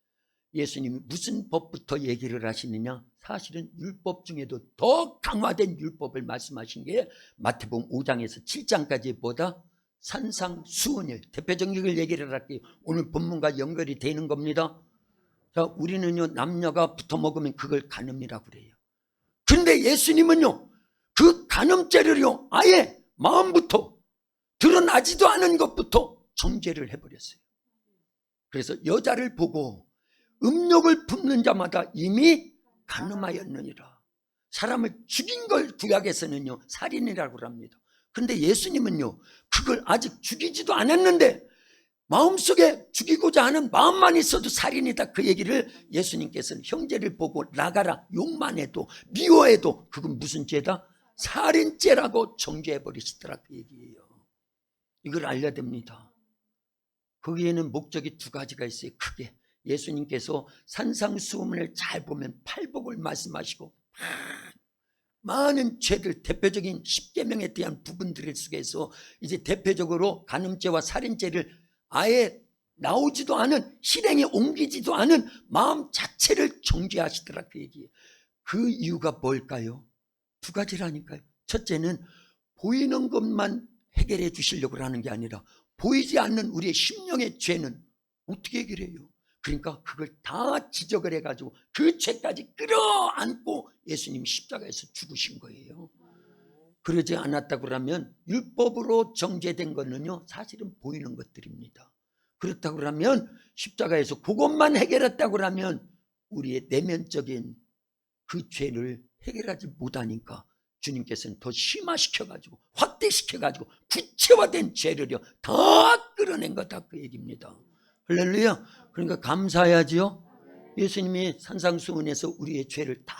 예수님이 무슨 법부터 얘기를 하시느냐? 사실은 율법 중에도 더 강화된 율법을 말씀하신 게 마태복음 5장에서 7장까지 보다 산상수훈이에요. 대표적인 걸 얘기를 할게요. 오늘 본문과 연결이 되는 겁니다. 자, 우리는요, 남녀가 붙어 먹으면 그걸 간음이라고 그래요. 근데 예수님은요, 그 간음죄를요, 아예 마음부터 드러나지도 않은 것부터 정죄를 해버렸어요. 그래서 여자를 보고 음욕을 품는 자마다 이미 간음하였느니라. 사람을 죽인 걸 구약에서는요, 살인이라고 합니다. 근데 예수님은요, 그걸 아직 죽이지도 않았는데 마음속에 죽이고자 하는 마음만 있어도 살인이다, 그 얘기를 예수님께서는 형제를 보고 나가라, 욕만 해도 미워해도 그건 무슨 죄다? 살인죄라고 정죄해버리시더라, 그 얘기예요. 이걸 알려야 됩니다. 거기에는 목적이 두 가지가 있어요. 크게 예수님께서 산상수훈을 잘 보면 팔복을 말씀하시고 많은 죄들, 대표적인 십계명에 대한 부분들 속에서 이제 대표적으로 간음죄와 살인죄를 아예 나오지도 않은, 실행에 옮기지도 않은 마음 자체를 정죄하시더라, 그 얘기예요. 그 이유가 뭘까요? 두 가지라니까요. 첫째는 보이는 것만 해결해 주시려고 하는 게 아니라 보이지 않는 우리의 심령의 죄는 어떻게 해결해요? 그러니까 그걸 다 지적을 해가지고 그 죄까지 끌어안고 예수님이 십자가에서 죽으신 거예요. 그러지 않았다고 하면 율법으로 정죄된 거는요, 사실은 보이는 것들입니다. 그렇다고 하면 십자가에서 그것만 해결했다고 하면 우리의 내면적인 그 죄를 해결하지 못하니까 주님께서는 더 심화시켜가지고 확대시켜가지고 구체화된 죄를요 다 끌어낸 거다, 그 얘기입니다. 할렐루야. 그러니까 감사해야지요. 예수님이 산상수훈에서 우리의 죄를 다,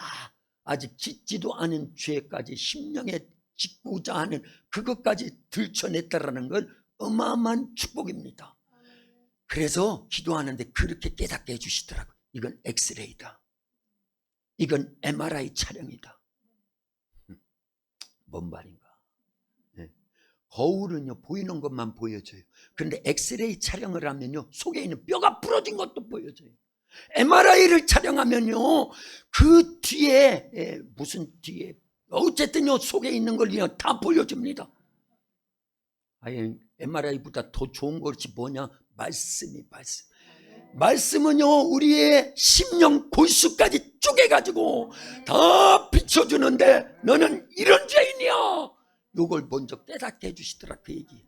아직 짓지도 않은 죄까지 심령에 짓고자 하는 그것까지 들춰냈다라는 건 어마어마한 축복입니다. 그래서 기도하는데 그렇게 깨닫게 해주시더라고요. 이건 엑스레이다, 이건 MRI 촬영이다. 뭔 말인가? 네. 거울은요, 보이는 것만 보여줘요. 그런데 엑스레이 촬영을 하면요, 속에 있는 뼈가 부러진 것도 보여줘요. MRI를 촬영하면요, 그 뒤에 무슨 뒤에 어쨌든요, 속에 있는 걸 다 보여줍니다. 아예 MRI보다 더 좋은 것이 뭐냐? 말씀이 말씀. 말씀은요, 우리의 심령 골수까지 쪼개가지고 다 비춰주는데 너는 이런 죄인이야, 요걸 먼저 깨닫게 해주시더라, 그 얘기.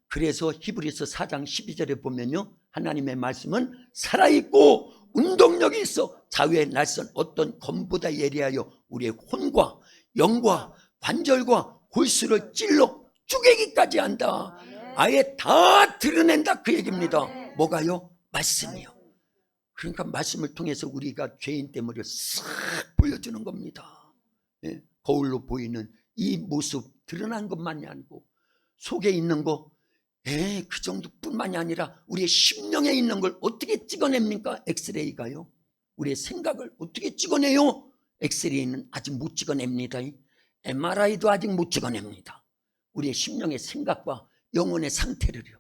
그래서 히브리서 4장 12절에 보면요, 하나님의 말씀은 살아있고 운동력이 있어 자유의 날선 어떤 검보다 예리하여 우리의 혼과 영과 관절과 골수를 찔러 쪼개기까지 한다. 아예 다 드러낸다, 그 얘기입니다. 뭐가요? 말씀이요. 그러니까 말씀을 통해서 우리가 죄인 때문에 싹 보여주는 겁니다. 예? 거울로 보이는 이 모습 드러난 것만이 아니고 속에 있는 거, 그 정도뿐만이 아니라 우리의 심령에 있는 걸 어떻게 찍어냅니까? 엑스레이가요. 우리의 생각을 어떻게 찍어내요? 엑스레이는 아직 못 찍어냅니다. MRI도 아직 못 찍어냅니다. 우리의 심령의 생각과 영혼의 상태를요.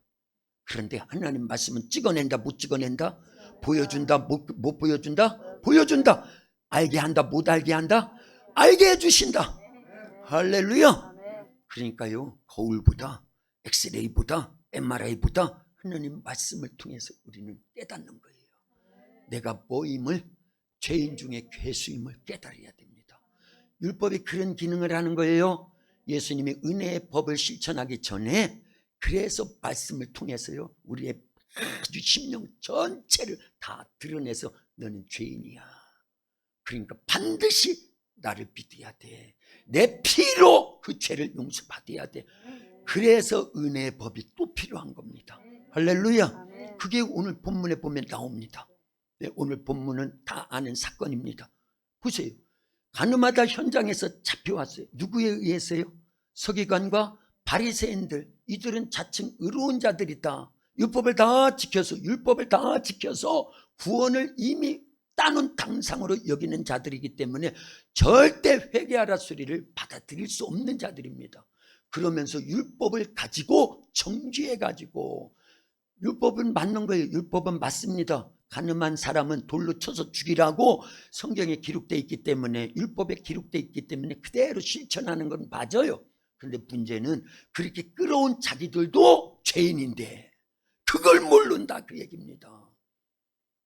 그런데 하나님 말씀은 찍어낸다, 못 찍어낸다? 보여준다, 못 보여준다? 보여준다. 알게 한다, 못 알게 한다? 알게 해주신다. 할렐루야. 그러니까요, 거울보다, 엑스레이보다, MRI보다 하나님 말씀을 통해서 우리는 깨닫는 거예요. 내가 뭐임을, 죄인 중에 괴수임을 깨달아야 됩니다. 율법이 그런 기능을 하는 거예요. 예수님이 은혜의 법을 실천하기 전에 그래서 말씀을 통해서요, 우리의 아주 심령 전체를 다 드러내서 너는 죄인이야. 그러니까 반드시 나를 믿어야 돼. 내 피로 그 죄를 용서받아야 돼. 그래서 은혜의 법이 또 필요한 겁니다. 할렐루야. 그게 오늘 본문에 보면 나옵니다. 네, 오늘 본문은 다 아는 사건입니다. 보세요. 가늠하다 현장에서 잡혀왔어요. 누구에 의해서요? 서기관과 바리새인들. 이들은 자칭 의로운 자들이다. 율법을 다 지켜서 구원을 이미 따놓은 당상으로 여기는 자들이기 때문에 절대 회개하라 소리를 받아들일 수 없는 자들입니다. 그러면서 율법을 가지고 정죄해가지고, 율법은 맞는 거예요. 율법은 맞습니다. 가늠한 사람은 돌로 쳐서 죽이라고 성경에 기록되어 있기 때문에, 율법에 기록되어 있기 때문에 그대로 실천하는 건 맞아요. 그런데 문제는 그렇게 끌어온 자기들도 죄인인데 그걸 모른다, 그 얘기입니다.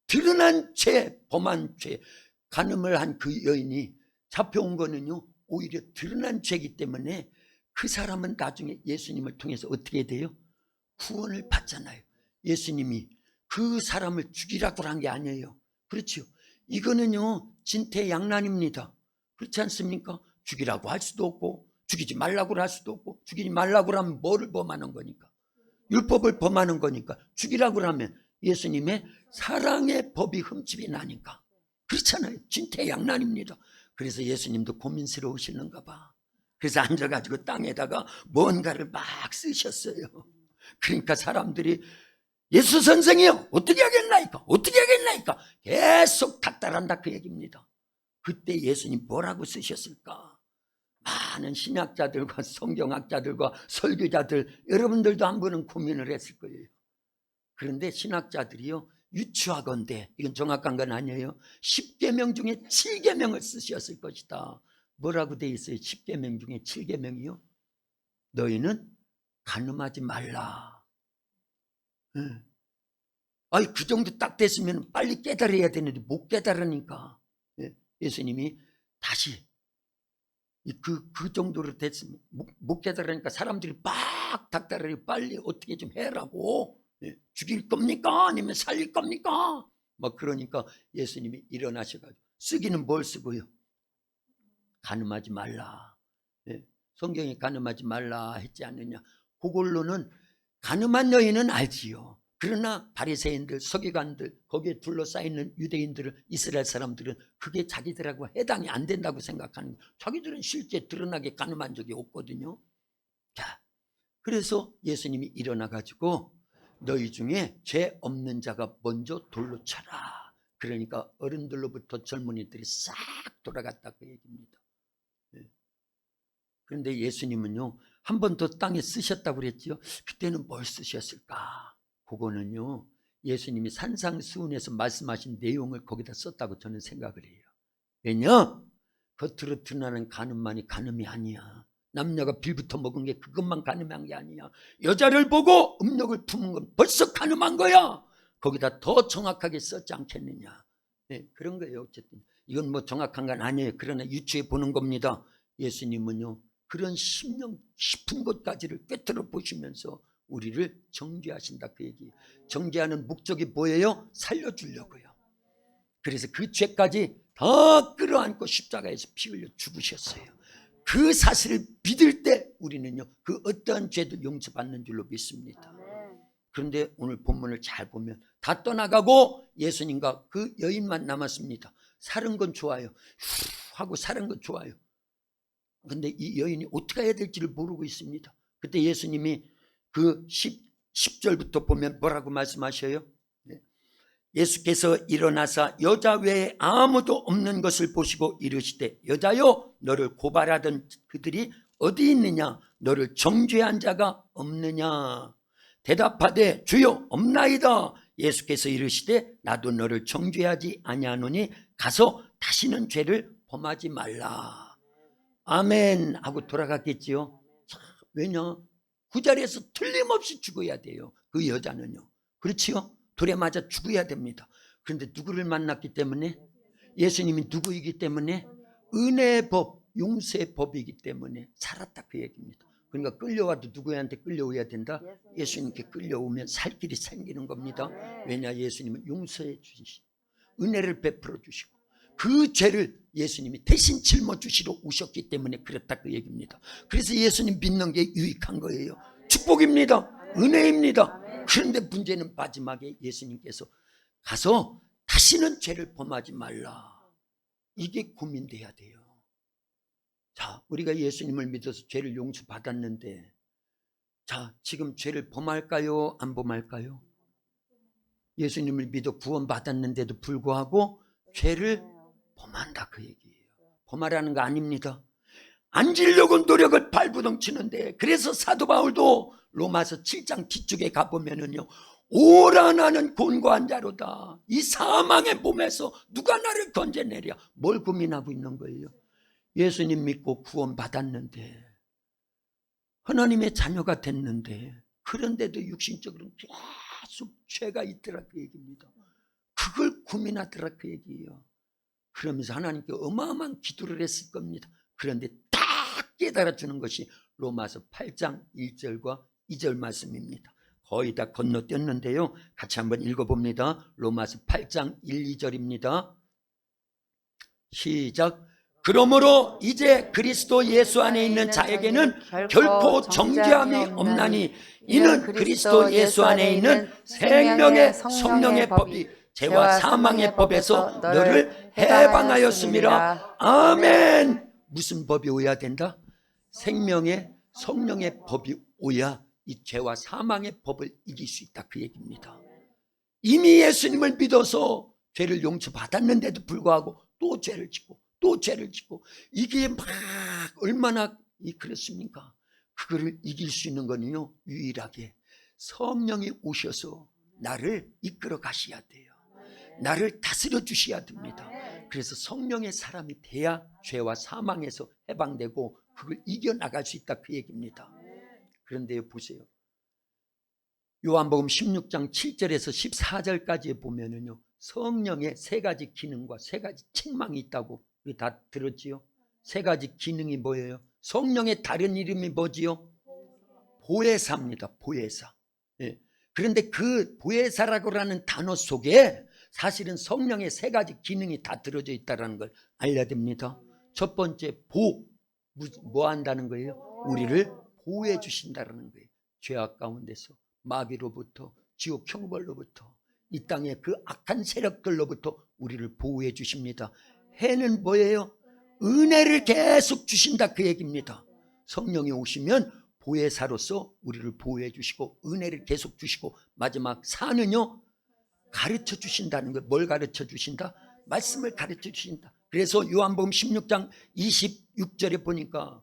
드러난 죄, 범한 죄, 간음을 한 그 여인이 잡혀온 거는요, 오히려 드러난 죄이기 때문에 그 사람은 나중에 예수님을 통해서 어떻게 돼요? 구원을 받잖아요. 예수님이 그 사람을 죽이라고 한 게 아니에요. 그렇죠? 이거는요, 진퇴양난입니다. 그렇지 않습니까? 죽이라고 할 수도 없고, 죽이지 말라고 할 수도 없고, 죽이지 말라고 하면 뭐를 범하는 거니까? 율법을 범하는 거니까. 죽이라고 하면 예수님의 사랑의 법이 흠집이 나니까. 그렇잖아요. 진퇴양난입니다. 그래서 예수님도 고민스러우시는가 봐. 그래서 앉아가지고 땅에다가 뭔가를 막 쓰셨어요. 그러니까 사람들이 예수 선생이요, 어떻게 하겠나이까? 어떻게 하겠나이까? 계속 닥달한다 그 얘기입니다. 그때 예수님 뭐라고 쓰셨을까? 많은 신학자들과 성경학자들과 설교자들, 여러분들도 한 번은 고민을 했을 거예요. 그런데 신학자들이요, 유추하건대, 이건 정확한 건 아니에요, 10계명 중에 7계명을 쓰셨을 것이다. 뭐라고 돼 있어요? 10계명 중에 7계명이요? 너희는 간음하지 말라. 아이, 그 정도 딱 됐으면 빨리 깨달아야 되는데 못 깨달으니까 예수님이 다시 그 정도로 됐으면 못 깨달으니까 사람들이 막 닥달해요. 빨리 어떻게 좀 해라고. 죽일 겁니까? 아니면 살릴 겁니까? 막 그러니까 예수님이 일어나셔가지고, 쓰기는 뭘 쓰고요? 간음하지 말라. 성경에 간음하지 말라 했지 않느냐. 그걸로는 간음한 여인은 알지요. 그러나 바리새인들, 서기관들, 거기에 둘러싸이는 유대인들은, 이스라엘 사람들은 그게 자기들하고 해당이 안 된다고 생각하는 거예요. 자기들은 실제 드러나게 간음한 적이 없거든요. 자, 그래서 예수님이 일어나가지고 너희 중에 죄 없는 자가 먼저 돌로 쳐라. 그러니까 어른들로부터 젊은이들이 싹 돌아갔다 그 얘기입니다. 그런데 예수님은요, 한 번 더 땅에 쓰셨다고 그랬죠. 그때는 뭘 쓰셨을까? 그거는요, 예수님이 산상수훈에서 말씀하신 내용을 거기다 썼다고 저는 생각을 해요. 왜냐? 겉으로 드러나는 간음만이 간음이 아니야. 남녀가 빌부터 먹은 게 그것만 간음한 게 아니야. 여자를 보고 음욕을 품은 건 벌써 간음한 거야. 거기다 더 정확하게 썼지 않겠느냐. 네, 그런 거예요. 어쨌든 이건 뭐 정확한 건 아니에요. 그러나 유추해 보는 겁니다. 예수님은요, 그런 심령 깊은 것까지를 꿰뚫어 보시면서 우리를 정죄하신다 그 얘기예요. 정죄하는 목적이 뭐예요? 살려주려고요. 그래서 그 죄까지 다 끌어안고 십자가에서 피 흘려 죽으셨어요. 그 사실을 믿을 때 우리는요, 그 어떠한 죄도 용서받는 줄로 믿습니다. 그런데 오늘 본문을 잘 보면 다 떠나가고 예수님과 그 여인만 남았습니다. 사는 건 좋아요. 하고 사는 건 좋아요. 근데 이 여인이 어떻게 해야 될지를 모르고 있습니다. 그때 예수님이 그 10절부터 보면 뭐라고 말씀하셔요? 예수께서 일어나사 여자 외에 아무도 없는 것을 보시고 이르시되 여자여, 너를 고발하던 그들이 어디 있느냐? 너를 정죄한 자가 없느냐? 대답하되 주여 없나이다. 예수께서 이르시되 나도 너를 정죄하지 아니하노니 가서 다시는 죄를 범하지 말라. 아멘 하고 돌아갔겠지요. 왜냐? 그 자리에서 틀림없이 죽어야 돼요. 그 여자는요. 그렇지요? 돌에 맞아 죽어야 됩니다. 그런데 누구를 만났기 때문에? 예수님이 누구이기 때문에? 은혜의 법, 용서의 법이기 때문에 살았다 그 얘기입니다. 그러니까 끌려와도 누구한테 끌려오야 된다? 예수님께 끌려오면 살 길이 생기는 겁니다. 왜냐? 예수님은 용서해 주시고 은혜를 베풀어 주시고 그 죄를 예수님이 대신 짊어주시러 오셨기 때문에 그렇다 그 얘기입니다. 그래서 예수님 믿는 게 유익한 거예요. 축복입니다. 은혜입니다. 그런데 문제는 마지막에 예수님께서 가서 다시는 죄를 범하지 말라. 이게 고민돼야 돼요. 자, 우리가 예수님을 믿어서 죄를 용서받았는데, 자, 지금 죄를 범할까요? 안 범할까요? 예수님을 믿어 구원받았는데도 불구하고 죄를 범한다 그 얘기예요. 범하라는 거 아닙니다. 안 지려고 노력을 발부둥치는데, 그래서 사도 바울도 로마서 7장 뒤쪽에 가보면은요, 오라 나는 곤고한 자로다. 이 사망의 몸에서 누가 나를 건져내랴. 뭘 고민하고 있는 거예요? 예수님 믿고 구원받았는데, 하나님의 자녀가 됐는데, 그런데도 육신적으로 계속 죄가 있더라 그 얘기입니다. 그걸 고민하더라 그 얘기예요. 그러면서 하나님께 어마어마한 기도를 했을 겁니다. 그런데 딱 깨달아주는 것이 로마서 8장 1절과 2절 말씀입니다. 거의 다 건너뛰었는데요. 같이 한번 읽어봅니다. 로마서 8장 1, 2절입니다. 시작. 그러므로 이제 그리스도 예수 안에 있는 자에게는 결코 정죄함이 없나니 이는 그리스도 예수 안에 있는 생명의 성령의 법이 죄와 사망의 법에서 너를 해방하였음이라. 아멘. 무슨 법이 오야 된다? 생명의 성령의 법이 오야 이 죄와 사망의 법을 이길 수 있다 그 얘기입니다. 이미 예수님을 믿어서 죄를 용서받았는데도 불구하고 또 죄를 짓고 또 죄를 짓고 이게 막 얼마나 그렇습니까? 그거를 이길 수 있는 거는요 유일하게 성령이 오셔서 나를 이끌어 가셔야 돼요. 나를 다스려 주셔야 됩니다. 그래서 성령의 사람이 돼야 죄와 사망에서 해방되고 그걸 이겨나갈 수 있다 그 얘기입니다. 그런데 보세요. 요한복음 16장 7절에서 14절까지 보면은요 성령의 세 가지 기능과 세 가지 책망이 있다고 우리 다 들었지요? 세 가지 기능이 뭐예요? 성령의 다른 이름이 뭐지요? 보혜사입니다. 보혜사. 예. 그런데 그 보혜사라고 하는 단어 속에 사실은 성령의 세 가지 기능이 다 들어져 있다는 걸 알려야 됩니다. 첫 번째 뭐 한다는 거예요? 우리를 보호해 주신다는 거예요. 죄악 가운데서 마귀로부터 지옥 형벌로부터 이 땅의 그 악한 세력들로부터 우리를 보호해 주십니다. 해는 뭐예요? 은혜를 계속 주신다 그 얘기입니다. 성령이 오시면 보혜사로서 우리를 보호해 주시고 은혜를 계속 주시고 마지막 사는요 가르쳐 주신다는 거예요. 뭘 가르쳐 주신다? 말씀을 가르쳐 주신다. 그래서 요한복음 16장 26절에 보니까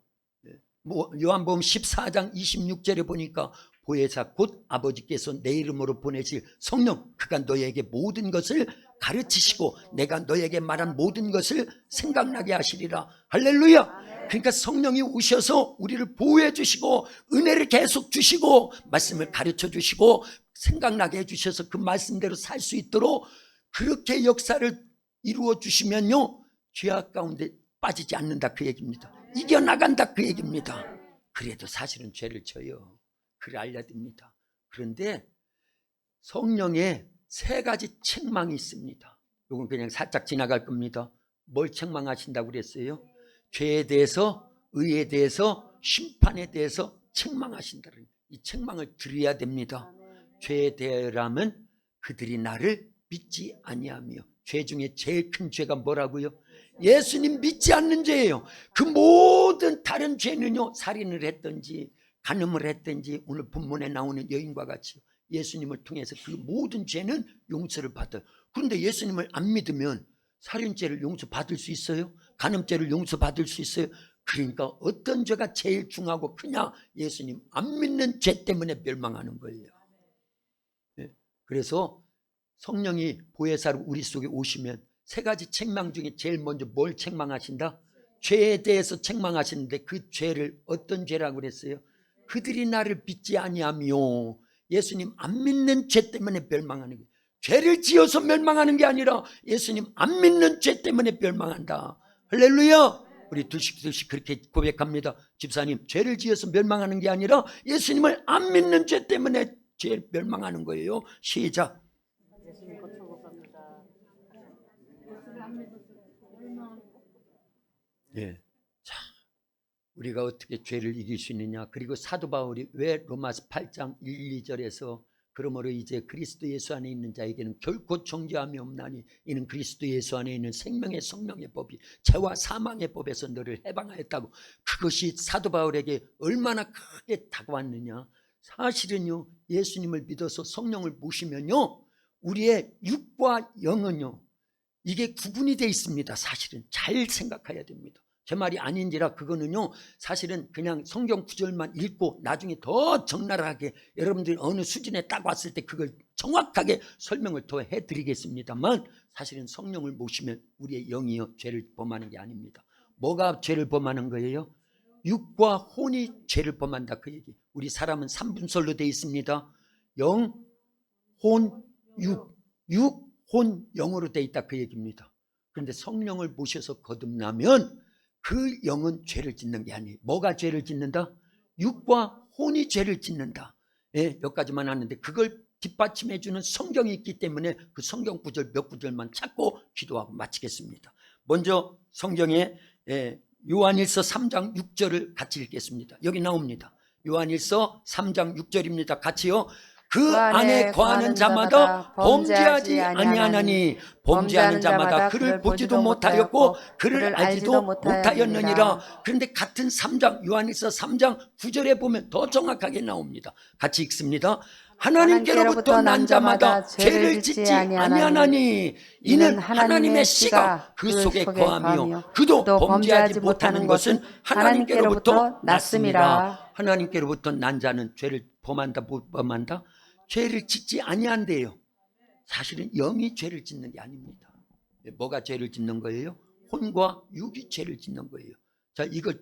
요한복음 14장 26절에 보니까 보혜사 곧 아버지께서 내 이름으로 보내실 성령 그가 너에게 모든 것을 가르치시고 내가 너에게 말한 모든 것을 생각나게 하시리라. 할렐루야. 그러니까 성령이 오셔서 우리를 보호해 주시고 은혜를 계속 주시고 말씀을 가르쳐 주시고 생각나게 해주셔서 그 말씀대로 살 수 있도록 그렇게 역사를 이루어 주시면요 죄악 가운데 빠지지 않는다 그 얘기입니다. 이겨나간다 그 얘기입니다. 그래도 사실은 죄를 져요. 그걸 알려야 됩니다. 그런데 성령의 세 가지 책망이 있습니다. 이건 그냥 살짝 지나갈 겁니다. 뭘 책망하신다고 그랬어요? 죄에 대해서, 의에 대해서, 심판에 대해서 책망하신다는 이 책망을 드려야 됩니다. 죄에 대하여라면 그들이 나를 믿지 아니하며 죄 중에 제일 큰 죄가 뭐라고요? 예수님 믿지 않는 죄예요. 그 모든 다른 죄는요 살인을 했든지 간음을 했든지 오늘 본문에 나오는 여인과 같이 예수님을 통해서 그 모든 죄는 용서를 받아요. 그런데 예수님을 안 믿으면 살인죄를 용서받을 수 있어요? 간음죄를 용서받을 수 있어요? 그러니까 어떤 죄가 제일 중하고 크냐? 예수님 안 믿는 죄 때문에 멸망하는 거예요. 그래서 성령이 보혜사로 우리 속에 오시면 세 가지 책망 중에 제일 먼저 뭘 책망하신다? 죄에 대해서 책망하시는데 그 죄를 어떤 죄라고 그랬어요? 그들이 나를 믿지 아니하며 예수님 안 믿는 죄 때문에 멸망하는 거예요. 죄를 지어서 멸망하는 게 아니라 예수님 안 믿는 죄 때문에 멸망한다. 할렐루야. 우리 둘씩 그렇게 고백합니다. 집사님 죄를 지어서 멸망하는 게 아니라 예수님을 안 믿는 죄 때문에 죄 멸망하는 거예요. 시작. 예수님 곧 천국갑니다. 예. 자, 우리가 어떻게 죄를 이길 수 있느냐? 그리고 사도 바울이 왜 로마서 8장 1, 2절에서 그러므로 이제 그리스도 예수 안에 있는 자에게는 결코 정죄함이 없나니 이는 그리스도 예수 안에 있는 생명의 성령의 법이 죄와 사망의 법에서 너를 해방하였다고. 그것이 사도 바울에게 얼마나 크게 다가왔느냐? 사실은요 예수님을 믿어서 성령을 모시면요 우리의 육과 영은요 이게 구분이 되어 있습니다. 사실은 잘 생각해야 됩니다. 제 말이 아닌지라 그거는요 사실은 그냥 성경 구절만 읽고 나중에 더 적나라하게 여러분들이 어느 수준에 딱 왔을 때 그걸 정확하게 설명을 더 해드리겠습니다만 사실은 성령을 모시면 우리의 영이요 죄를 범하는 게 아닙니다. 뭐가 죄를 범하는 거예요? 육과 혼이 죄를 범한다 그 얘기. 우리 사람은 3분설로 되어 있습니다. 영, 혼, 육. 육, 혼, 영으로 돼 있다 그 얘기입니다. 그런데 성령을 모셔서 거듭나면 그 영은 죄를 짓는 게 아니에요. 뭐가 죄를 짓는다? 육과 혼이 죄를 짓는다. 예, 여기까지만 하는데 그걸 뒷받침해 주는 성경이 있기 때문에 그 성경 구절 몇 구절만 찾고 기도하고 마치겠습니다. 먼저 성경에 요한일서 3장 6절을 같이 읽겠습니다. 여기 나옵니다. 요한일서 3장 6절입니다. 같이요. 그 안에 거하는 자마다 범죄하지 아니하나니 범죄하는 자마다 그를 보지도 못하였고 그를 알지도 못하였느니라. 그런데 같은 3장 요한일서 3장 9절에 보면 더 정확하게 나옵니다. 같이 읽습니다. 하나님께로부터 난 자마다 죄를 짓지 아니하나니 이는 하나님의 씨가 그 속에 거하며 그도 범죄하지 못하는 것은 하나님께로부터 났음이라. 하나님께로부터 난 자는 죄를 범한다 못 범한다? 죄를 짓지 아니한대요. 사실은 영이 죄를 짓는 게 아닙니다. 뭐가 죄를 짓는 거예요? 혼과 육이 죄를 짓는 거예요. 자, 이걸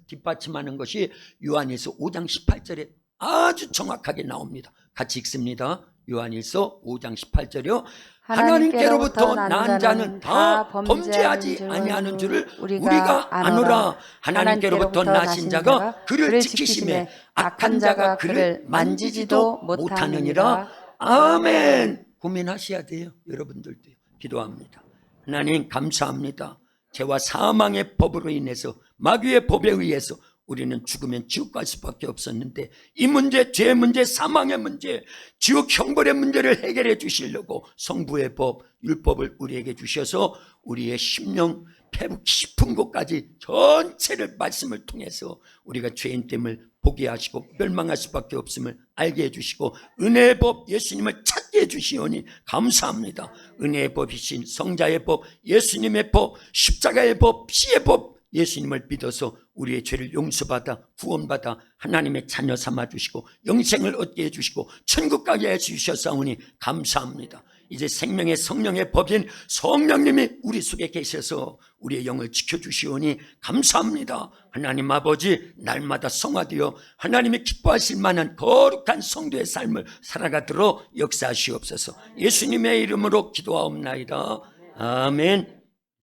뒷받침하는 것이 요한일서 5장 18절에 아주 정확하게 나옵니다. 같이 읽습니다. 요한일서 5장 18절이요. 하나님께로부터 난 자는 다 범죄하지 아니하는 줄을 우리가 아노라. 하나님께로부터 나신 자가 그를 지키심에 악한 자가 그를 만지지도 못하느니라. 아멘. 고민하셔야 돼요. 여러분들도 기도합니다. 하나님 감사합니다. 죄와 사망의 법으로 인해서 마귀의 법에 의해서 우리는 죽으면 지옥 갈 수밖에 없었는데 이 문제, 죄 문제, 사망의 문제, 지옥 형벌의 문제를 해결해 주시려고 성부의 법, 율법을 우리에게 주셔서 우리의 심령 패부 깊은 곳까지 전체를 말씀을 통해서 우리가 죄인됨을 보게 하시고 멸망할 수밖에 없음을 알게 해주시고 은혜의 법 예수님을 찾게 해주시오니 감사합니다. 은혜의 법이신 성자의 법, 예수님의 법, 십자가의 법, 피의 법 예수님을 믿어서 우리의 죄를 용서받아 구원받아 하나님의 자녀 삼아주시고 영생을 얻게 해주시고 천국 가게 해주셨사오니 감사합니다. 이제 생명의 성령의 법인 성령님이 우리 속에 계셔서 우리의 영을 지켜주시오니 감사합니다. 하나님 아버지 날마다 성화되어 하나님이 기뻐하실 만한 거룩한 성도의 삶을 살아가도록 역사하시옵소서. 예수님의 이름으로 기도하옵나이다. 아멘.